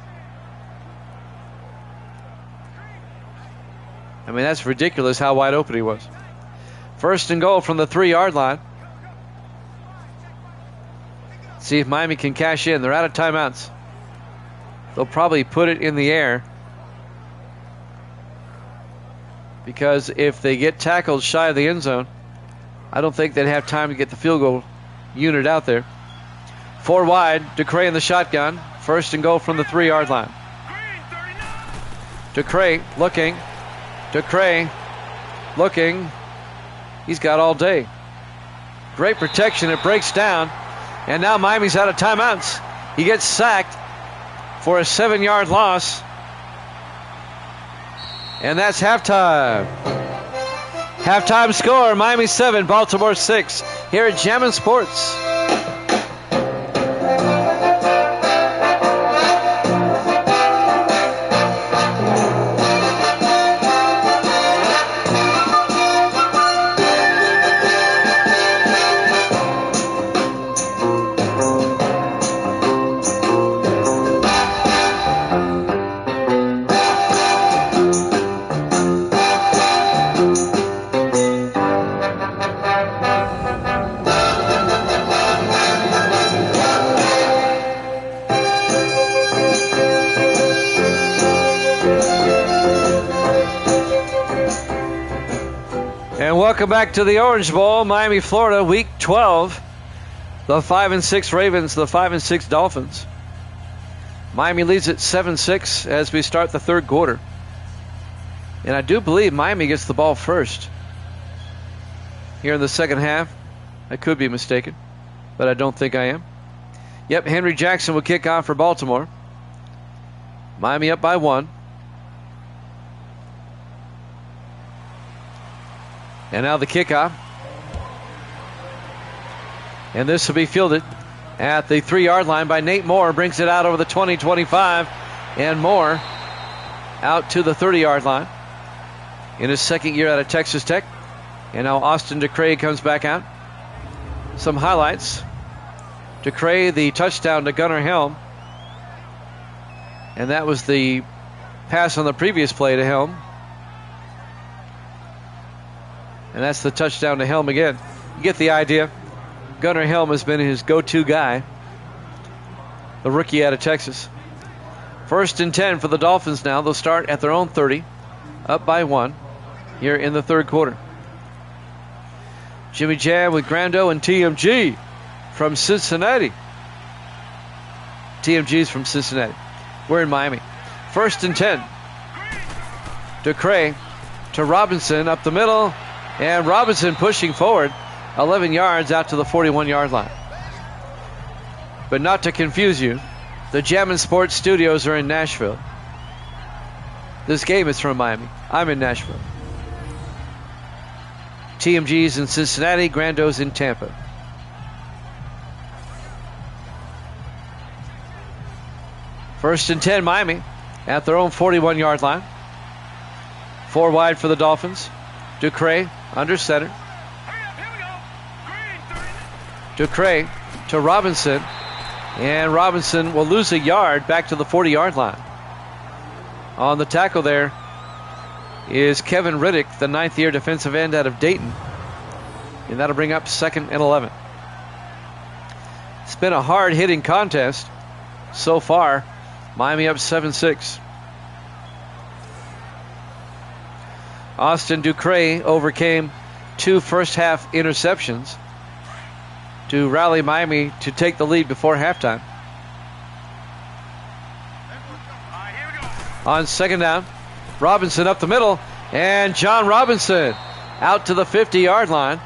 Speaker 1: I mean, that's ridiculous how wide open he was. 1st and goal from the 3-yard line. See if Miami can cash in. They're out of timeouts. They'll probably put it in the air, because if they get tackled shy of the end zone, I don't think they'd have time to get the field goal unit out there. 4 wide, Ducre in the shotgun. 1st and goal from the 3-yard line. Ducre looking. Ducre looking. He's got all day. Great protection. It breaks down. And now Miami's out of timeouts. He gets sacked for a 7-yard loss. And that's halftime. Halftime score, Miami 7, Baltimore 6, here at Jammin' Sports. Welcome back to the Orange Bowl, Miami, Florida, Week 12. The 5-6 Ravens, the 5-6 Dolphins. Miami leads at 7-6 as we start the third quarter. And I do believe Miami gets the ball first here in the second half. I could be mistaken, but I don't think I am. Yep, Henry Jackson will kick off for Baltimore. Miami up by 1. And now the kickoff. And this will be fielded at the 3-yard line by Nate Moore. Brings it out over the 20-25. And Moore out to the 30-yard line in his second year out of Texas Tech. And now Austin DeCray comes back out. Some highlights. DeCray, the touchdown to Gunnar Helm. And that was the pass on the previous play to Helm. And that's the touchdown to Helm again. You get the idea. Gunnar Helm has been his go-to guy. The rookie out of Texas. 1st and 10 for the Dolphins now. They'll start at their own 30. Up by 1 here in the third quarter. Jimmy Jam with Grando and TMG from Cincinnati. TMG's from Cincinnati. We're in Miami. 1st and 10. DeCray to Robinson up the middle. And Robinson pushing forward 11 yards out to the 41-yard line. But not to confuse you, the Jammin' Sports studios are in Nashville. This game is from Miami. I'm in Nashville. TMG's in Cincinnati, Grando's in Tampa. First and 10, Miami at their own 41-yard line. 4 wide for the Dolphins. DeCray under center. DeCray to Robinson. And Robinson will lose a yard back to the 40-yard line. On the tackle there is Kevin Riddick, the 9th-year defensive end out of Dayton. And that'll bring up 2nd and 11. It's been a hard-hitting contest so far. Miami up 7-6. Austin DeCray overcame 2 first-half interceptions to rally Miami to take the lead before halftime. On 2nd down, Robinson up the middle, and John Robinson out to the 50-yard line.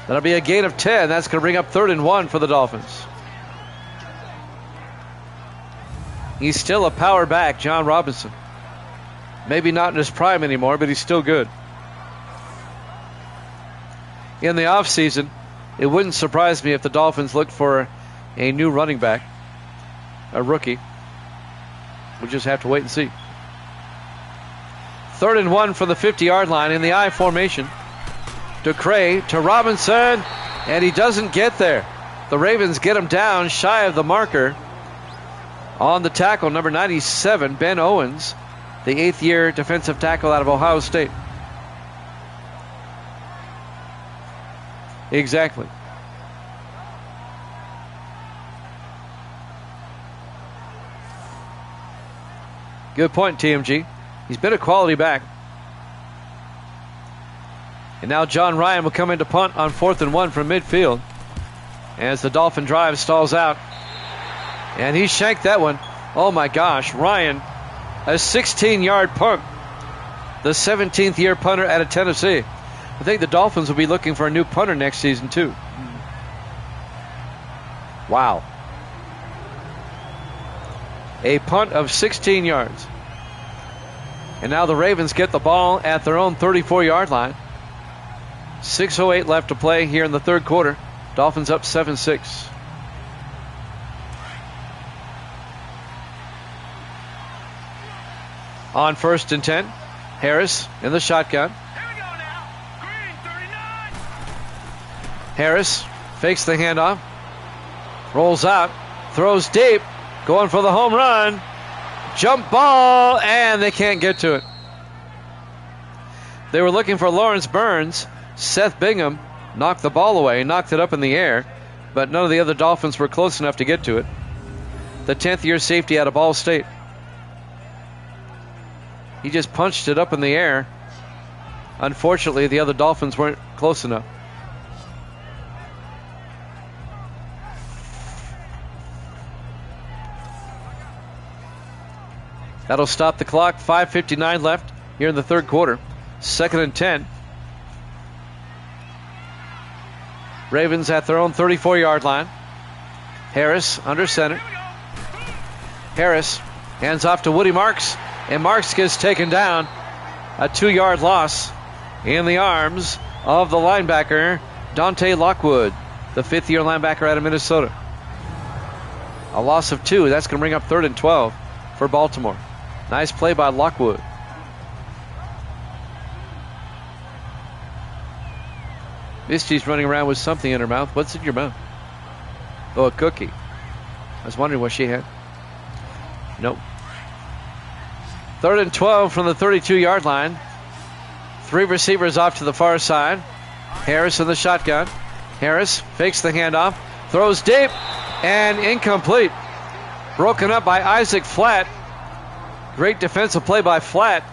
Speaker 1: That'll be a gain of 10. That's going to bring up 3rd and 1 for the Dolphins. He's still a power back, John Robinson. Maybe not in his prime anymore, but he's still good. In the offseason, it wouldn't surprise me if the Dolphins looked for a new running back, a rookie. We'll just have to wait and see. 3rd and 1 from the 50-yard line in the I formation. DeCray to Robinson, and he doesn't get there. The Ravens get him down shy of the marker. On the tackle, number 97, Ben Owens, the 8th-year defensive tackle out of Ohio State. Exactly. Good point, TMG. He's been a quality back. And now John Ryan will come in to punt on 4th and 1 from midfield as the Dolphin drive stalls out. And he shanked that one. Oh my gosh, Ryan, a 16-yard punt. The 17th-year punter out of Tennessee. I think the Dolphins will be looking for a new punter next season too. Wow. A punt of 16 yards. And now the Ravens get the ball at their own 34-yard line. 6:08 left to play here in the third quarter. Dolphins up 7-6. On 1st and 10, Harris in the shotgun.
Speaker 2: Here we go now. Green 39.
Speaker 1: Harris fakes the handoff, rolls out, throws deep, going for the home run. Jump ball, and they can't get to it. They were looking for Lawrence Burns. Seth Bingham knocked the ball away, knocked it up in the air, but none of the other Dolphins were close enough to get to it. The 10th-year safety out of Ball State. He just punched it up in the air. Unfortunately, the other Dolphins weren't close enough. That'll stop the clock. 5:59 left here in the third quarter. 2nd and 10. Ravens at their own 34-yard line. Harris under center. Harris hands off to Woody Marks, and Marks gets taken down. A 2-yard loss in the arms of the linebacker, Dante Lockwood, the 5th-year linebacker out of Minnesota. A loss of 2. That's going to bring up 3rd and 12 for Baltimore. Nice play by Lockwood. Misty's running around with something in her mouth. What's in your mouth? Oh, a cookie. I was wondering what she had. Nope. 3rd and 12 from the 32-yard line. 3 receivers off to the far side. Harris in the shotgun. Harris fakes the handoff, throws deep, and incomplete. Broken up by Isaac Flatt. Great defensive play by Flatt.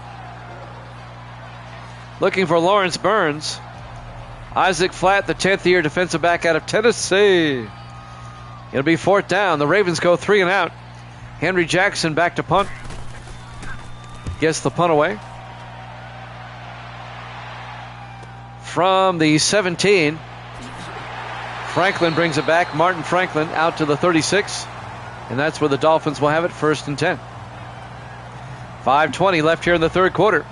Speaker 1: Looking for Lawrence Burns. Isaac Flatt, the 10th-year defensive back out of Tennessee. It'll be 4th down. The Ravens go 3 and out. Henry Jackson back to punt. Gets the punt away. From the 17, Franklin brings it back. Martin Franklin out to the 36. And that's where the Dolphins will have it, 1st and 10. 5:20 left here in the third quarter.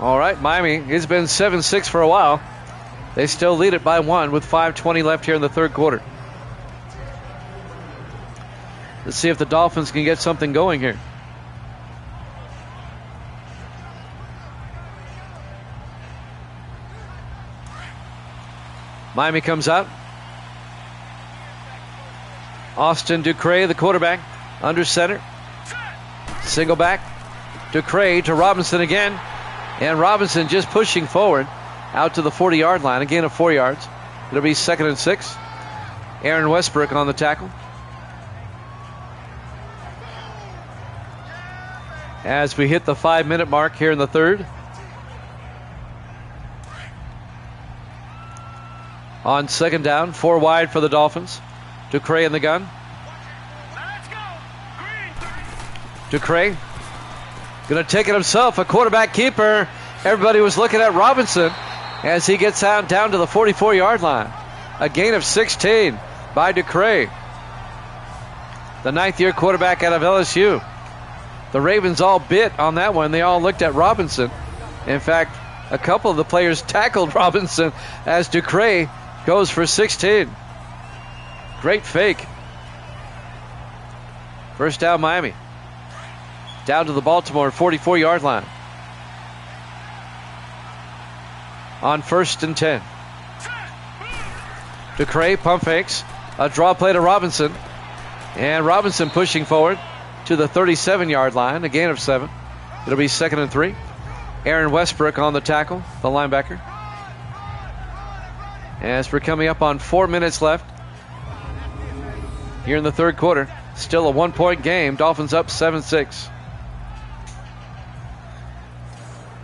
Speaker 1: All right, Miami, it's been 7-6 for a while. They still lead it by 1 with 5:20 left here in the third quarter. Let's see if the Dolphins can get something going here. Miami comes out. Austin Ducre, the quarterback, under center. Single back. Ducre to Robinson again. And Robinson just pushing forward out to the 40-yard line. A gain of 4 yards. It'll be 2nd and 6. Aaron Westbrook on the tackle. As we hit the 5-minute mark here in the third. On 2nd down, 4 wide for the Dolphins. Ducre in the gun. Ducre going to take it himself, a quarterback keeper. Everybody was looking at Robinson as he gets out down to the 44-yard line. A gain of 16 by Ducre, the 9th-year quarterback out of LSU. The Ravens all bit on that one. They all looked at Robinson. In fact, a couple of the players tackled Robinson as Ducre goes for 16. Great fake. 1st down, Miami. Down to the Baltimore 44-yard line. On 1st and 10. Ducre pump fakes. A draw play to Robinson. And Robinson pushing forward to the 37-yard line. A gain of 7. It'll be 2nd and 3. Aaron Westbrook on the tackle, the linebacker. As we're coming up on 4 minutes left here in the third quarter. Still a 1-point game. Dolphins up 7-6.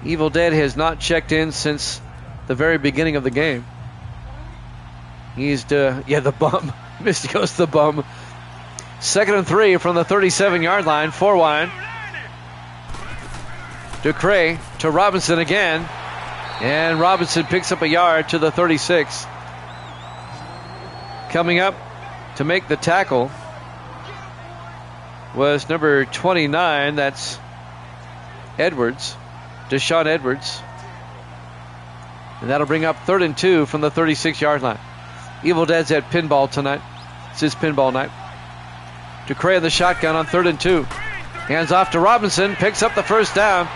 Speaker 1: Evil Dead has not checked in since the very beginning of the game. He's the bum. Misty goes to the bum. 2nd and 3 from the 37-yard line. 4 wide. Ducre to Robinson again. And Robinson picks up a yard to the 36. Coming up to make the tackle was number 29. That's Edwards, Deshaun Edwards. And that'll bring up 3rd and 2 from the 36-yard line. Evil Dead's at pinball tonight. It's his pinball night. Ducray in the shotgun on 3rd and 2. Hands off to Robinson. Picks up the first down.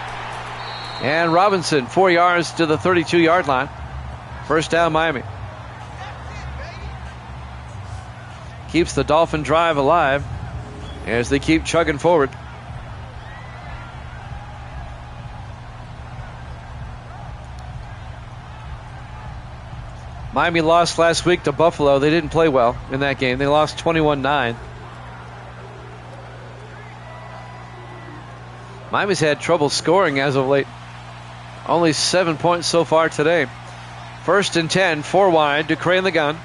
Speaker 1: And Robinson, 4 yards to the 32-yard line. First down, Miami. Keeps the Dolphin drive alive as they keep chugging forward. Miami lost last week to Buffalo. They didn't play well in that game. They lost 21-9. Miami's had trouble scoring as of late. Only 7 points so far today. 1st and 10, 4 wide. Ducray in the gun.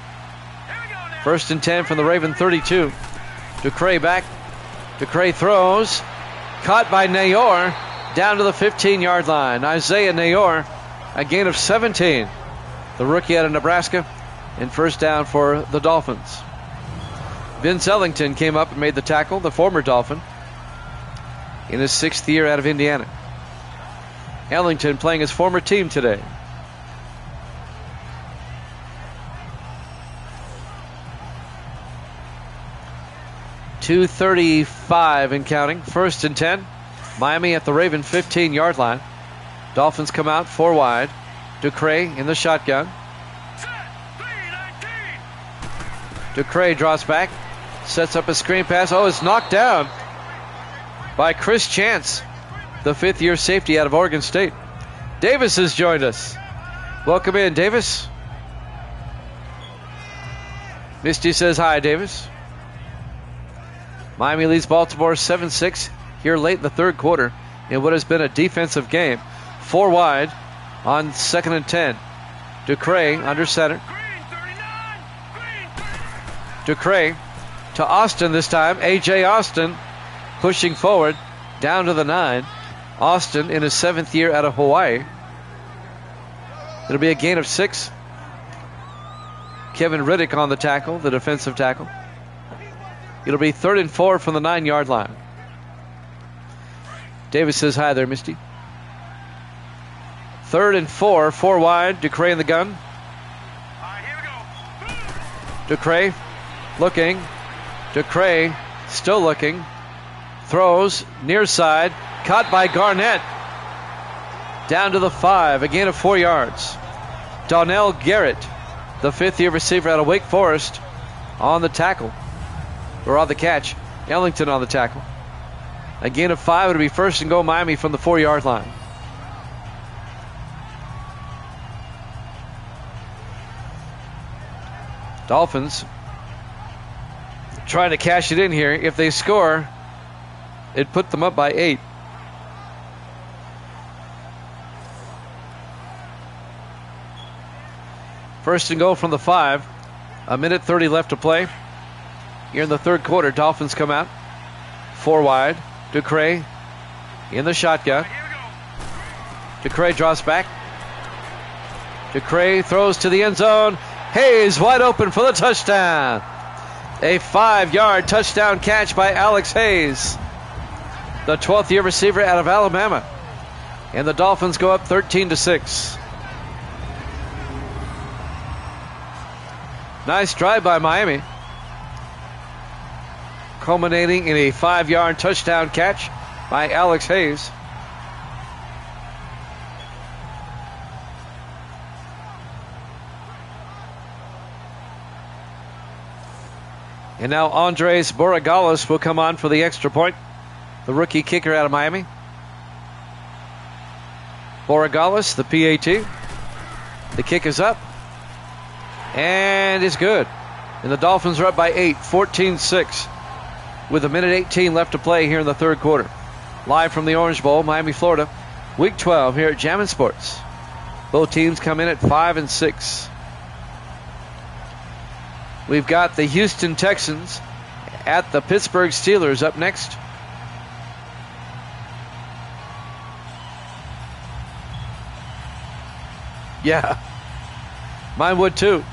Speaker 1: 1st and 10 from the Raven 32. Ducray back. Ducray throws. Caught by Nayor. Down to the 15-yard line. Isaiah Nayor, a gain of 17. The rookie out of Nebraska. And first down for the Dolphins. Vince Ellington came up and made the tackle, the former Dolphin, in his 6th year out of Indiana. Ellington playing his former team today. .235 and counting. 1st and 10. Miami at the Raven 15-yard line. Dolphins come out 4 wide. Ducray in the shotgun. Ducray draws back. Sets up a screen pass. Oh, it's knocked down by Chris Chance, the 5th-year safety out of Oregon State. Davis has joined us. Welcome in, Davis. Misty says hi, Davis. Miami leads Baltimore 7-6 here late in the 3rd quarter in what has been a defensive game. 4 wide on 2nd and 10. Ducray under center. Ducray to Austin this time. A.J. Austin pushing forward down to the 9. Austin in his 7th year out of Hawaii. It'll be a gain of 6. Kevin Riddick on the tackle, the defensive tackle. It'll be 3rd and 4 from the 9-yard line. Davis says hi there, Misty. 3rd and 4, 4 wide. Ducray in the gun. Ducray looking. Ducray still looking. Throws near side. Caught by Garnett. Down to the 5. A gain of 4 yards. Donnell Garrett, the 5th-year receiver out of Wake Forest, on the tackle. Or on the catch. Ellington on the tackle. A gain of 5. It'll be 1st and goal Miami from the 4-yard line. Dolphins trying to cash it in here. If they score, it put them up by 8. First and goal from the 5. A minute 30 left to play. Here in the 3rd quarter, Dolphins come out 4 wide. Ducray in the shotgun. Ducray draws back. Ducray throws to the end zone. Hayes wide open for the touchdown. A 5-yard touchdown catch by Alex Hayes, the 12th-year receiver out of Alabama. And the Dolphins go up 13-6. Nice drive by Miami, culminating in a 5-yard touchdown catch by Alex Hayes. And now Andres Borregales will come on for the extra point, the rookie kicker out of Miami. Borregales, the PAT. The kick is up and is good. And the Dolphins are up by 8, 14-6, with a minute 18 left to play here in the 3rd quarter. Live from the Orange Bowl, Miami, Florida, Week 12 here at Jammin' Sports. Both teams come in at 5 and 6. We've got the Houston Texans at the Pittsburgh Steelers up next. Yeah, mine would too.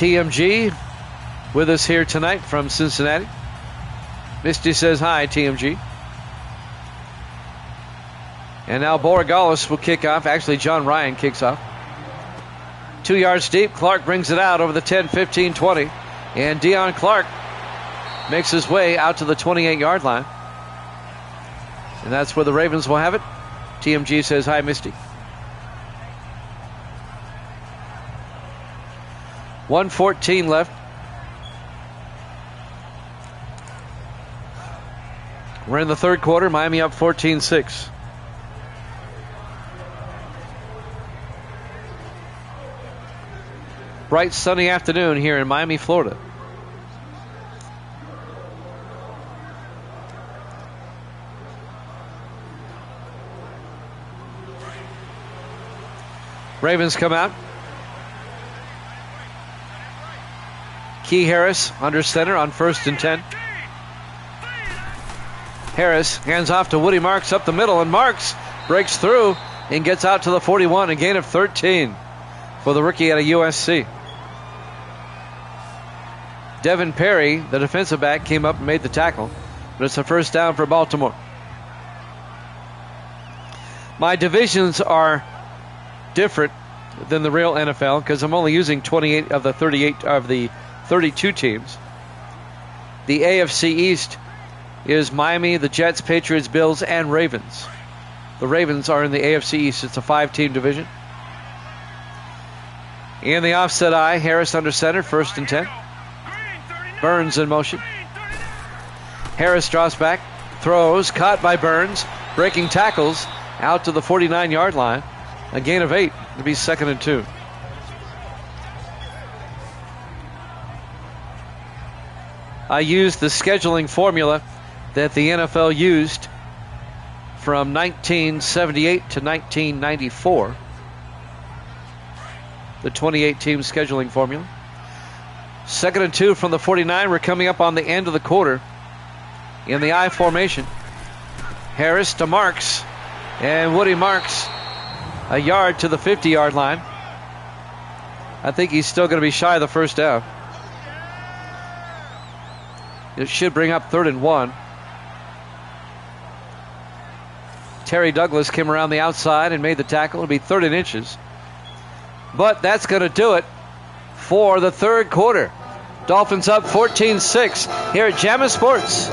Speaker 1: TMG with us here tonight from Cincinnati. Misty says hi, TMG. And now Borregales will kick off. Actually, John Ryan kicks off. 2 yards deep. Clark brings it out over the 10, 15, 20. And Deion Clark makes his way out to the 28-yard line. And that's where the Ravens will have it. TMG says hi, Misty. 1:14 left. We're in the third quarter. Miami up 14-6. Bright sunny afternoon here in Miami, Florida. Ravens come out. Key Harris under center on 1st and 10. Harris hands off to Woody Marks up the middle, and Marks breaks through and gets out to the 41, a gain of 13 for the rookie out of USC. Devin Perry, the defensive back, came up and made the tackle, but it's a first down for Baltimore. My divisions are different than the real NFL because I'm only using 28 of the 38 of the 32 teams. The AFC East is Miami, the Jets, Patriots, Bills, and Ravens. The Ravens are in the AFC East. It's a 5-team division. In the offset eye, Harris under center, 1st and 10. Burns in motion. Harris draws back, throws, caught by Burns, breaking tackles out to the 49-yard line. A gain of 8. It'll be 2nd and 2. I used the scheduling formula that the NFL used from 1978 to 1994. The 28-team scheduling formula. 2nd and 2 from the 49. We're coming up on the end of the quarter in the I formation. Harris to Marks, and Woody Marks a yard to the 50-yard line. I think he's still going to be shy of the first down. It should bring up 3rd and 1. Terry Douglas came around the outside and made the tackle. It'll be 3rd and inches. But that's going to do it for the third quarter. Dolphins up 14-6 here at Jammin' Sports.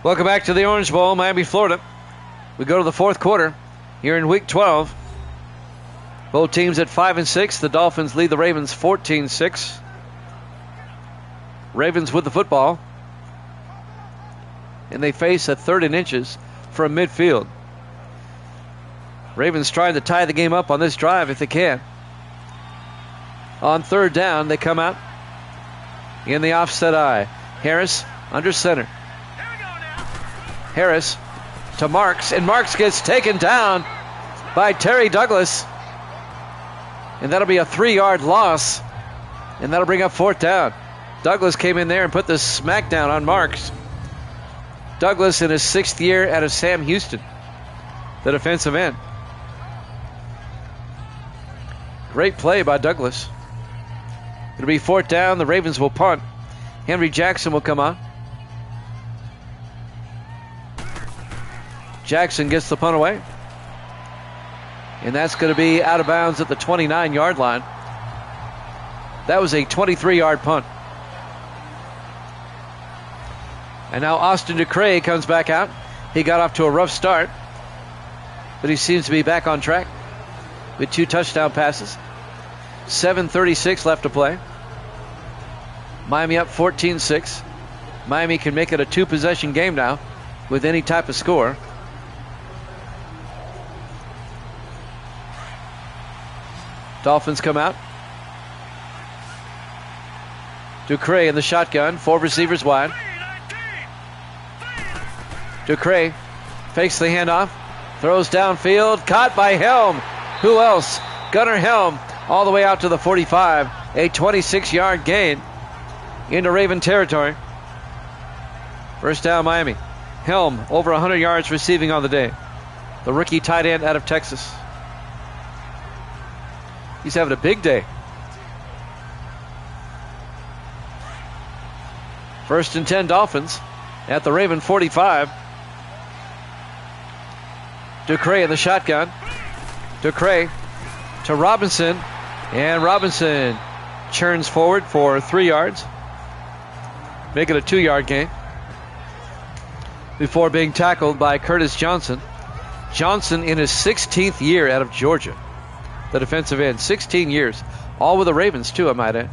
Speaker 1: Welcome back to the Orange Bowl, Miami, Florida. We go to the fourth quarter here in Week 12. Both teams at 5-6. The Dolphins lead the Ravens 14-6. Ravens with the football. And they face a 3rd and inches from midfield. Ravens trying to tie the game up on this drive if they can. On 3rd down, they come out in the offset eye. Harris under center. Harris to Marks, and Marks gets taken down by Terry Douglas. And that'll be a 3-yard loss, and that'll bring up 4th down. Douglas came in there and put the smackdown on Marks. Douglas in his 6th year out of Sam Houston, the defensive end. Great play by Douglas. It'll be 4th down. The Ravens will punt. Henry Jackson will come on. Jackson gets the punt away. And that's going to be out of bounds at the 29-yard line. That was a 23-yard punt. And now Austin DeCray comes back out. He got off to a rough start, but he seems to be back on track with 2 touchdown passes. 7:36 left to play. Miami up 14-6. Miami can make it a 2-possession game now with any type of score. Dolphins come out. DeCray in the shotgun. 4 receivers wide. DeCray fakes the handoff. Throws downfield. Caught by Helm. Who else? Gunnar Helm all the way out to the 45. A 26-yard gain. into Raven territory. First down, Miami. Helm, over 100 yards receiving on the day. The rookie tight end out of Texas. He's having a big day. First and 10 Dolphins at the Raven 45. Ducray in the shotgun. Ducray to Robinson. And Robinson churns forward for 3 yards. Make it a 2-yard gain. Before being tackled by Curtis Johnson. Johnson in his 16th year out of Georgia. The defensive end. 16 years. All with the Ravens too, I might add.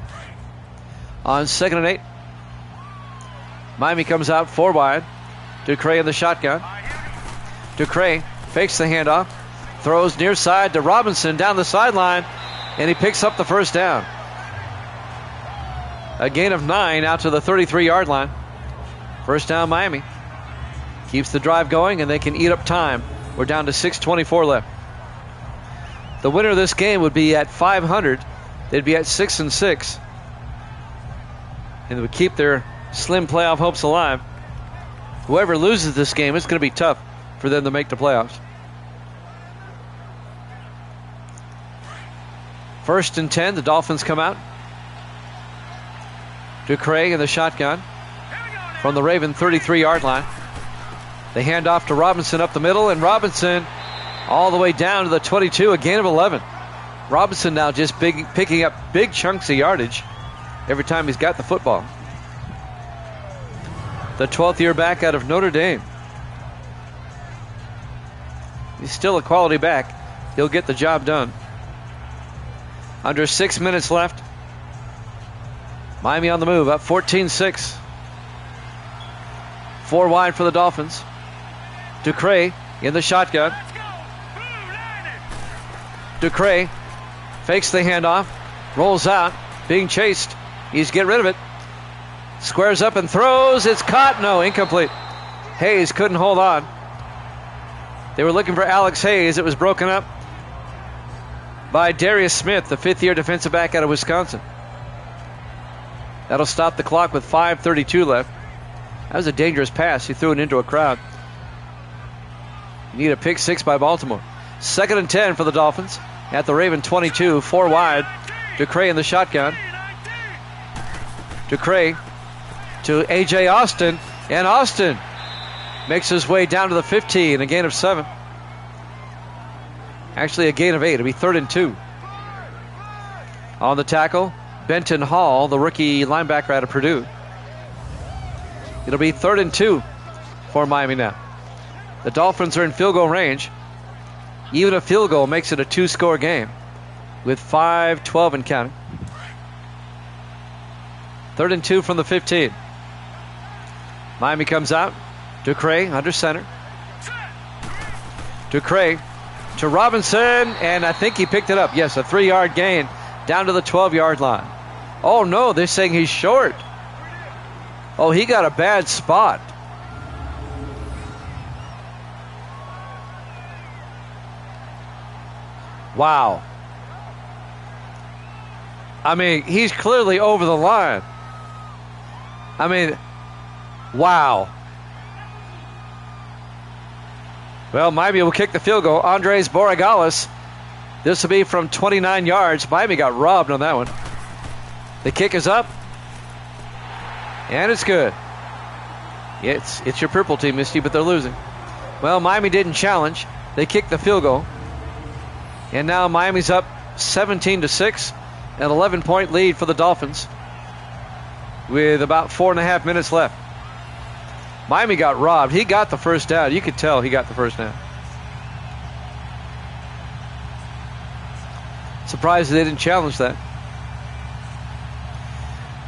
Speaker 1: On 2nd and 8. Miami comes out 4 wide. Ducray in the shotgun. Ducray fakes the handoff. Throws near side to Robinson down the sideline. And he picks up the first down. A gain of 9 out to the 33-yard line. First down, Miami. Keeps the drive going, and they can eat up time. We're down to 6:24 left. The winner of this game would be at 500. They'd be at 6-6. And they would keep their slim playoff hopes alive. Whoever loses this game, it's going to be tough for them to make the playoffs. First and 10, the Dolphins come out. Ducray in the shotgun from the Raven 33-yard line. They hand off to Robinson up the middle, and Robinson all the way down to the 22, a gain of 11. Robinson now just picking up big chunks of yardage every time he's got the football. The 12th year back out of Notre Dame. He's still a quality back. He'll get the job done. Under 6 minutes left. Miami on the move, up 14-6. 4 wide for the Dolphins. Ducray in the shotgun. Ducray fakes the handoff, rolls out, being chased. He's getting rid of it. Squares up and throws. It's caught. No, incomplete. Hayes couldn't hold on. They were looking for Alex Hayes. It was broken up by Darius Smith, the 5th-year defensive back out of Wisconsin. That'll stop the clock with 5:32 left. That was a dangerous pass. He threw it into a crowd. You need a pick 6 by Baltimore. 2nd and 10 for the Dolphins at the Raven 22, 4 wide. Ducray in the shotgun. Ducray to A.J. Austin, and Austin makes his way down to the 15, a gain of 7. Actually, a gain of 8. It'll be 3rd and 2. On the tackle, Benton Hall, the rookie linebacker out of Purdue. It'll be 3rd and 2 for Miami now. The Dolphins are in field goal range. Even a field goal makes it a 2-score game with 5:12 and counting. 3rd and 2 from the 15. Miami comes out. Ducray under center. Ducray to Robinson, and I think he picked it up. Yes, a 3-yard gain down to the 12-yard line. Oh, no, they're saying he's short. Oh, he got a bad spot. Wow. I mean, he's clearly over the line. I mean, wow. Well, Miami will kick the field goal. Andres Borregales. This will be from 29 yards. Miami got robbed on that one. The kick is up. And it's good. It's your purple team, Misty, but they're losing. Well, Miami didn't challenge. They kicked the field goal. And now Miami's up 17-6. An 11-point lead for the Dolphins with about 4.5 minutes left. Miami got robbed. He got the first down. You could tell he got the first down. Surprised they didn't challenge that.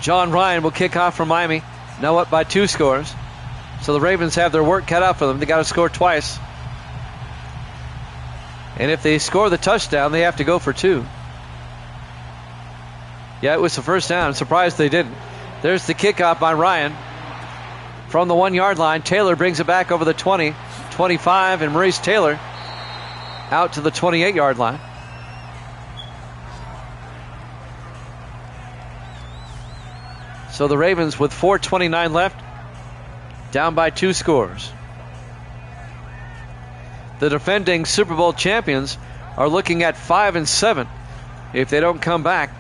Speaker 1: John Ryan will kick off for Miami. Now up by 2 scores. So the Ravens have their work cut out for them. They got to score twice. And if they score the touchdown, they have to go for 2. Yeah, it was the first down. I'm surprised they didn't. There's the kickoff by Ryan. From the 1-yard line, Taylor brings it back over the 20, 25, and Maurice Taylor out to the 28-yard line. So the Ravens, with 4:29 left, down by 2 scores. The defending Super Bowl champions are looking at 5-7 if they don't come back.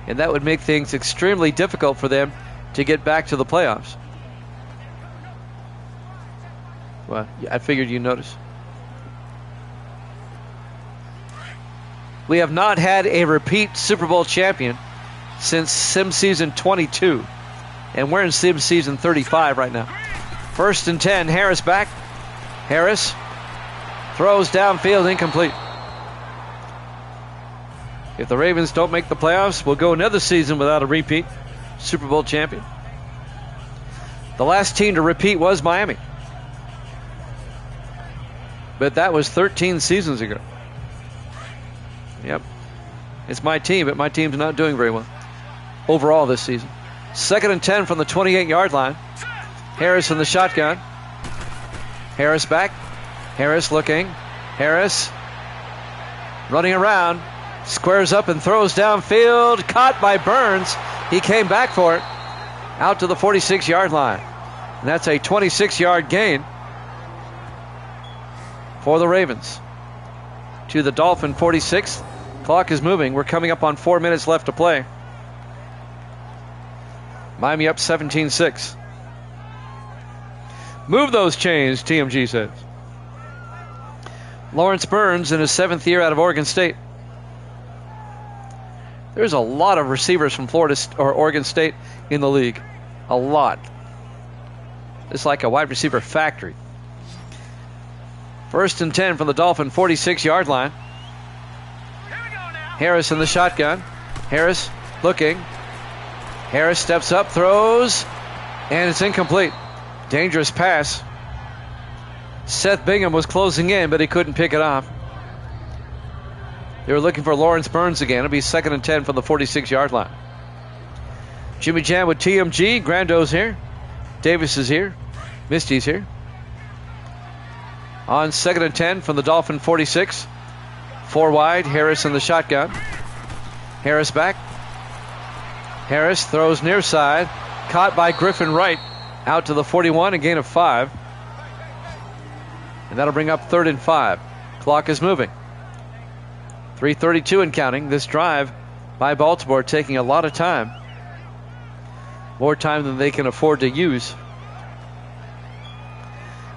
Speaker 1: And that would make things extremely difficult for them to get back to the playoffs. Well, I figured you'd notice. We have not had a repeat Super Bowl champion since Sim Season 22. And we're in Sim Season 35 right now. 1st and 10, Harris back. Harris throws downfield, incomplete. If the Ravens don't make the playoffs, we'll go another season without a repeat Super Bowl champion. The last team to repeat was Miami. But that was 13 seasons ago. Yep. It's my team, but my team's not doing very well overall this season. 2nd and 10 from the 28-yard line. Harris in the shotgun. Harris back. Harris looking. Harris running around. Squares up and throws downfield. Caught by Burns. He came back for it. Out to the 46-yard line. And that's a 26-yard gain for the Ravens. To the Dolphin 46. Clock is moving. We're coming up on 4 minutes left to play. Miami up 17-6. Move those chains, TMG says. Lawrence Burns in his 7th year out of Oregon State. There's a lot of receivers from Florida or Oregon State in the league. A lot. It's like a wide receiver factory. 1st and 10 from the Dolphin 46-yard line. Harris in the shotgun. Harris looking. Harris steps up, throws, and it's incomplete. Dangerous pass. Seth Bingham was closing in, but he couldn't pick it off. They were looking for Lawrence Burns again. It'll be 2nd and 10 from the 46-yard line. Jimmy Jam with TMG. Grando's here. Davis is here. Misty's here. On 2nd and 10 from the Dolphin 46. 4 wide. Harris in the shotgun. Harris back. Harris throws near side. Caught by Griffin Wright. Out to the 41. A gain of 5. And that'll bring up 3rd and 5. Clock is moving. 3:32 and counting. This drive by Baltimore taking a lot of time. More time than they can afford to use.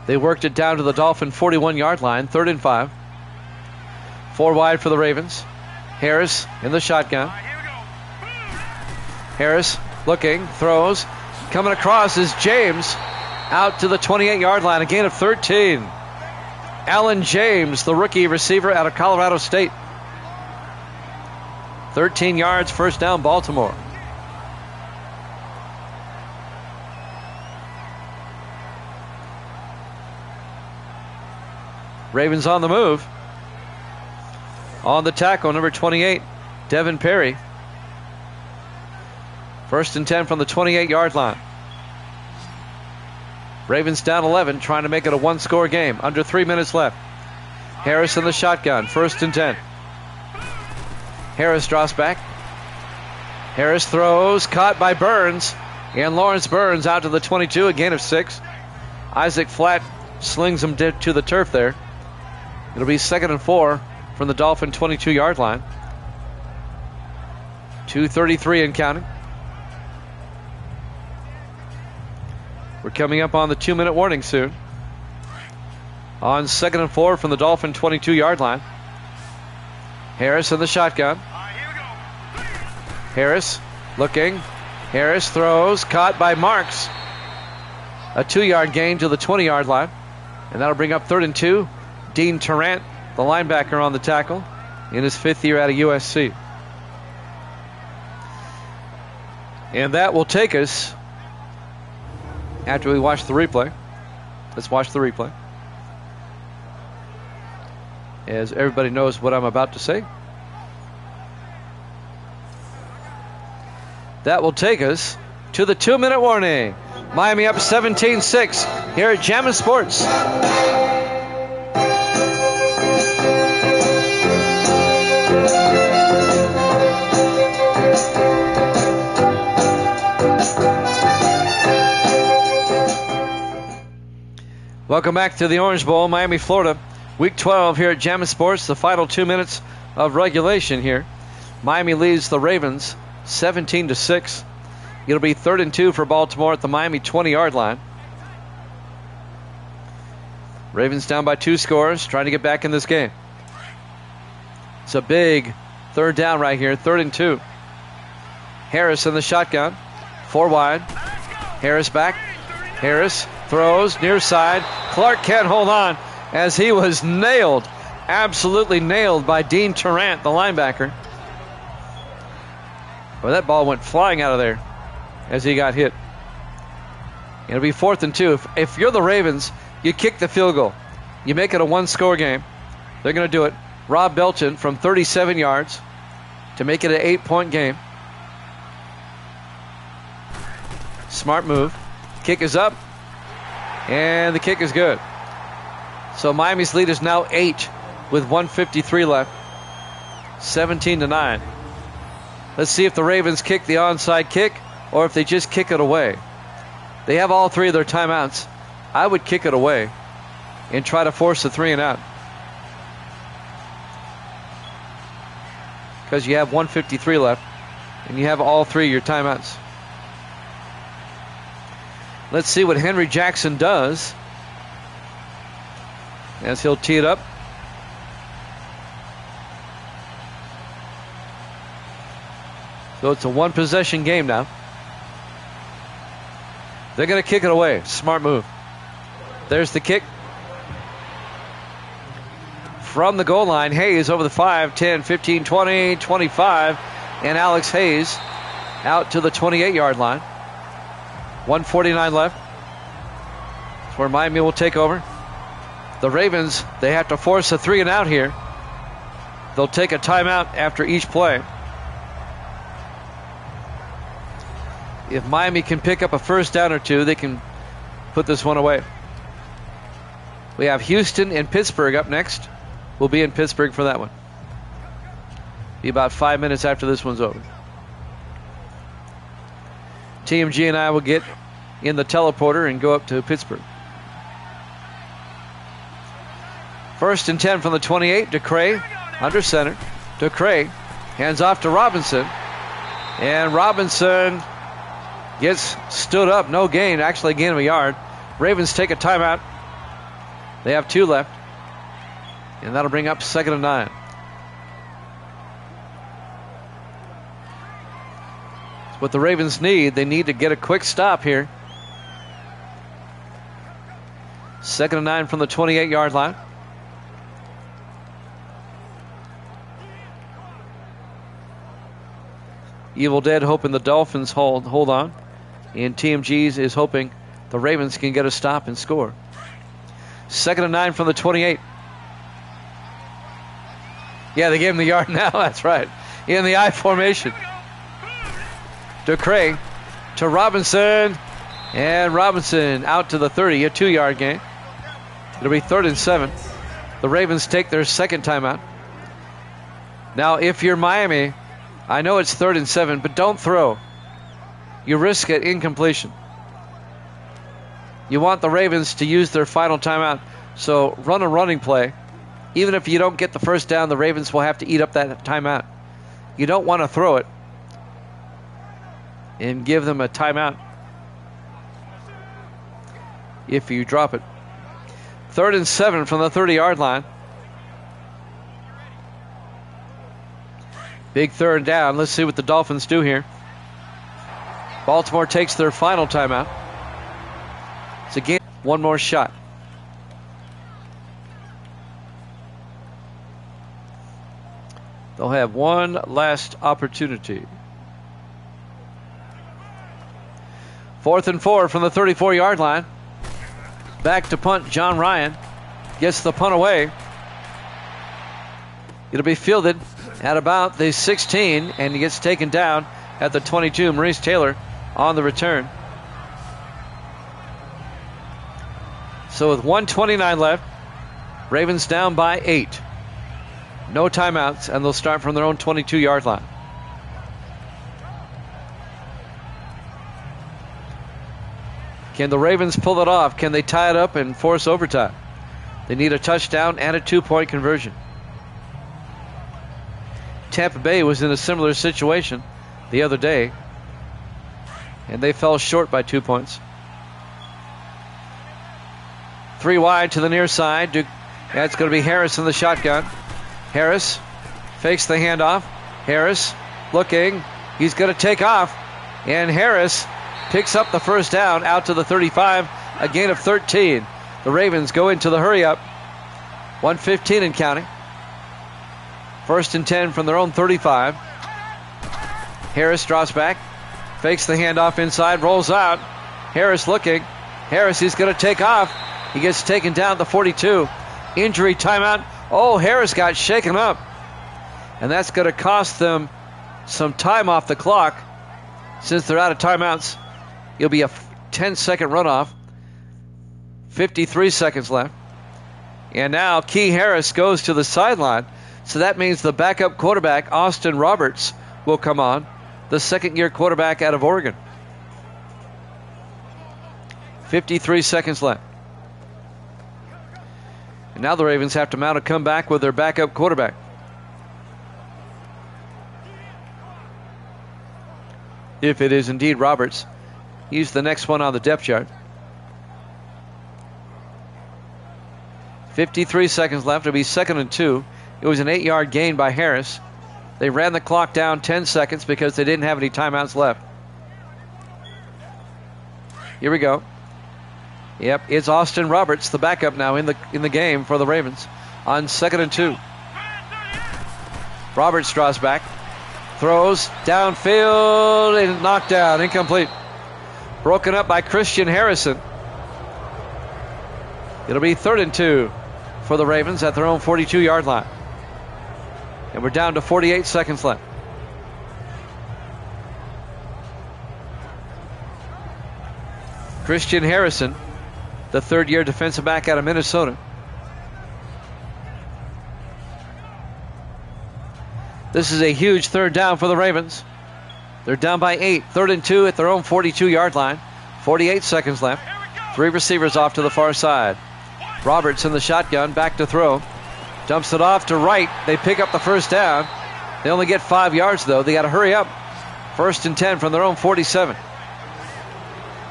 Speaker 1: They worked it down to the Dolphin 41-yard line. 3rd and 5. 4 wide for the Ravens. Harris in the shotgun. Harris looking, throws. Coming across is James. Out to the 28-yard line. A gain of 13. Allen James, the rookie receiver out of Colorado State. 13 yards, 1st down, Baltimore. Ravens on the move. On the tackle, number 28, Devin Perry. 1st and 10 from the 28-yard line. Ravens down 11, trying to make it a 1-score game. Under 3 minutes left. Harris in the shotgun, 1st and 10. Harris drops back. Harris throws, caught by Burns. And Lawrence Burns out to the 22, a gain of 6. Isaac Flatt slings him to the turf there. It'll be 2nd and 4 from the Dolphin 22-yard line. 2:33 and counting. We're coming up on the 2-minute warning soon. On 2nd and 4 from the Dolphin 22-yard line. Harris in the shotgun. Harris looking. Harris throws. Caught by Marks. A 2-yard gain to the 20-yard line. And that'll bring up 3rd and 2. Dean Tarrant, the linebacker, on the tackle in his 5th year out of USC. And that will take us, after we watch the replay. Let's watch the replay, as everybody knows what I'm about to say. That will take us to the 2-minute warning. Miami up 17-6 here at Jammin' Sports. Welcome back to the Orange Bowl, Miami, Florida. Week 12 here at Jammin' Sports. The final 2 minutes of regulation here. Miami leads the Ravens 17-6. It'll be 3rd and 2 for Baltimore at the Miami 20-yard line. Ravens down by 2 scores, trying to get back in this game. It's a big 3rd down right here, 3rd and 2. Harris in the shotgun, 4 wide. Harris back. Harris throws near side. Clark can't hold on as he was nailed, absolutely nailed by Dean Tarrant, the linebacker. Well, that ball went flying out of there as he got hit. It'll be 4th and 2. If you're the Ravens, you kick the field goal. You make it a 1-score game. They're going to do it. Rob Belton from 37 yards to make it an 8-point game. Smart move. Kick is up. And the kick is good. So Miami's lead is now 8 with 1:53 left. 17-9. Let's see if the Ravens kick the onside kick or if they just kick it away. They have all 3 of their timeouts. I would kick it away and try to force the 3 and out. Because you have 1:53 left and you have all 3 of your timeouts. Let's see what Henry Jackson does as he'll tee it up. So it's a 1-possession game now. They're going to kick it away. Smart move. There's the kick. From the goal line, Hayes over the 5, 10, 15, 20, 25. And Alex Hayes out to the 28-yard line. 1:49 left. That's where Miami will take over. The Ravens, they have to force a 3 and out here. They'll take a timeout after each play. If Miami can pick up a 1st down or 2, they can put this one away. We have Houston and Pittsburgh up next. We'll be in Pittsburgh for that one. Be about 5 minutes after this one's over. TMG and I will get in the teleporter and go up to Pittsburgh. 1st and 10 from the 28. DeCray under center. DeCray hands off to Robinson. And Robinson gets stood up. No gain. Actually a gain of a yard. Ravens take a timeout. They have 2 left. And that'll bring up 2nd and 9. What the Ravens need. They need to get a quick stop here. 2nd and 9 from the 28-yard line. Evil Dead hoping the Dolphins hold on. And TMG's is hoping the Ravens can get a stop and score. 2nd and 9 from the 28. Yeah, they gave him the yard now. That's right. In the I formation. DeCray to Robinson. And Robinson out to the 30. A 2-yard gain. It'll be 3rd and 7. The Ravens take their 2nd timeout. Now, if you're Miami, I know it's 3rd and 7, but don't throw. You risk an incompletion. You want the Ravens to use their final timeout. So run a running play. Even if you don't get the 1st down, the Ravens will have to eat up that timeout. You don't want to throw it and give them a timeout if you drop it. 3rd and 7 from the 30-yard line. Big 3rd down. Let's see what the Dolphins do here. Baltimore takes their final timeout. It's again one more shot. They'll have one last opportunity. 4th and 4 from the 34-yard line. Back to punt. John Ryan gets the punt away. It'll be fielded at about the 16, and he gets taken down at the 22. Maurice Taylor on the return. So with 1:29 left, Ravens down by 8. No timeouts, and they'll start from their own 22-yard line. Can the Ravens pull it off? Can they tie it up and force overtime? They need a touchdown and a 2-point conversion. Tampa Bay was in a similar situation the other day, and they fell short by 2 points. 3 wide to the near side. That's going to be Harris in the shotgun. Harris fakes the handoff. Harris looking. He's going to take off. And Harris picks up the first down out to the 35. A gain of 13. The Ravens go into the hurry up. 1:15 and counting. 1st and 10 from their own 35. Harris drops back. Fakes the handoff inside. Rolls out. Harris looking. Harris, he's going to take off. He gets taken down at the 42. Injury timeout. Oh, Harris got shaken up. And that's going to cost them some time off the clock. Since they're out of timeouts, it'll be a 10-second runoff. 53 seconds left. And now Key Harris goes to the sideline. So that means the backup quarterback, Austin Roberts, will come on. The second-year quarterback out of Oregon. 53 seconds left. And now the Ravens have to mount a comeback with their backup quarterback. If it is indeed Roberts, he's the next one on the depth chart. 53 seconds left. It'll be 2nd and 2. It was an 8-yard gain by Harris. They ran the clock down 10 seconds because they didn't have any timeouts left. Here we go. Yep, it's Austin Roberts, the backup now in the game for the Ravens on 2nd and 2. Roberts draws back, throws downfield and knocked down, incomplete. Broken up by Christian Harrison. It'll be 3rd and 2 for the Ravens at their own 42-yard line. And we're down to 48 seconds left. Christian Harrison, the 3rd-year defensive back out of Minnesota. This is a huge 3rd down for the Ravens. They're down by 8. 3rd and 2 at their own 42-yard line. 48 seconds left. 3 receivers off to the far side. Roberts in the shotgun, back to throw. Dumps it off to right. They pick up the first down. They only get 5 yards, though. They got to hurry up. 1st and 10 from their own 47.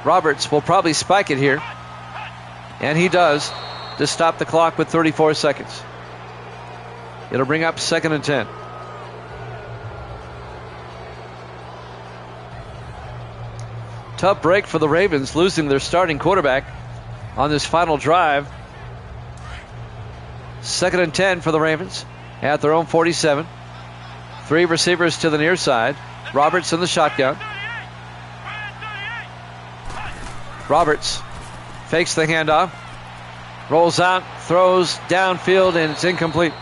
Speaker 1: Roberts will probably spike it here. And he does, to stop the clock with 34 seconds. It'll bring up 2nd and 10. Tough break for the Ravens, losing their starting quarterback on this final drive. 2nd and 10 for the Ravens at their own 47. 3 receivers to the near side. Roberts in the shotgun. Roberts fakes the handoff. Rolls out, throws downfield, and it's incomplete.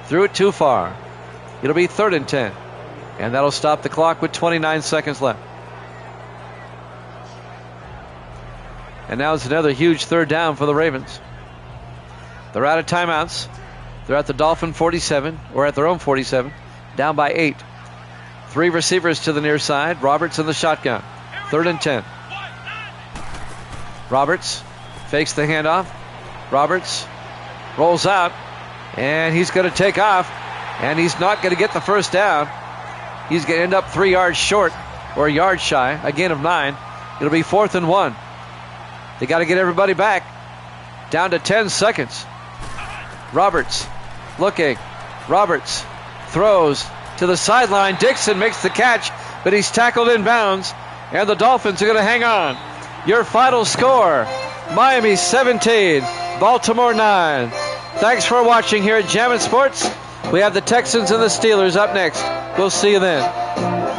Speaker 1: Threw it too far. It'll be 3rd and 10. And that'll stop the clock with 29 seconds left. And now it's another huge 3rd down for the Ravens. They're out of timeouts. They're at the Dolphin 47, or at their own 47, down by 8. 3 receivers to the near side. Roberts in the shotgun. 3rd and 10. Roberts fakes the handoff. Roberts rolls out, and he's going to take off, and he's not going to get the first down. He's going to end up 3 yards short, or a yard shy, a gain of 9. It'll be 4th and 1. They got to get everybody back. Down to 10 seconds. Roberts looking. Roberts throws to the sideline. Dixon makes the catch, but he's tackled in bounds, and the Dolphins are going to hang on. Your final score, Miami 17, Baltimore 9. Thanks for watching here at Jammin' Sports. We have the Texans and the Steelers up next. We'll see you then.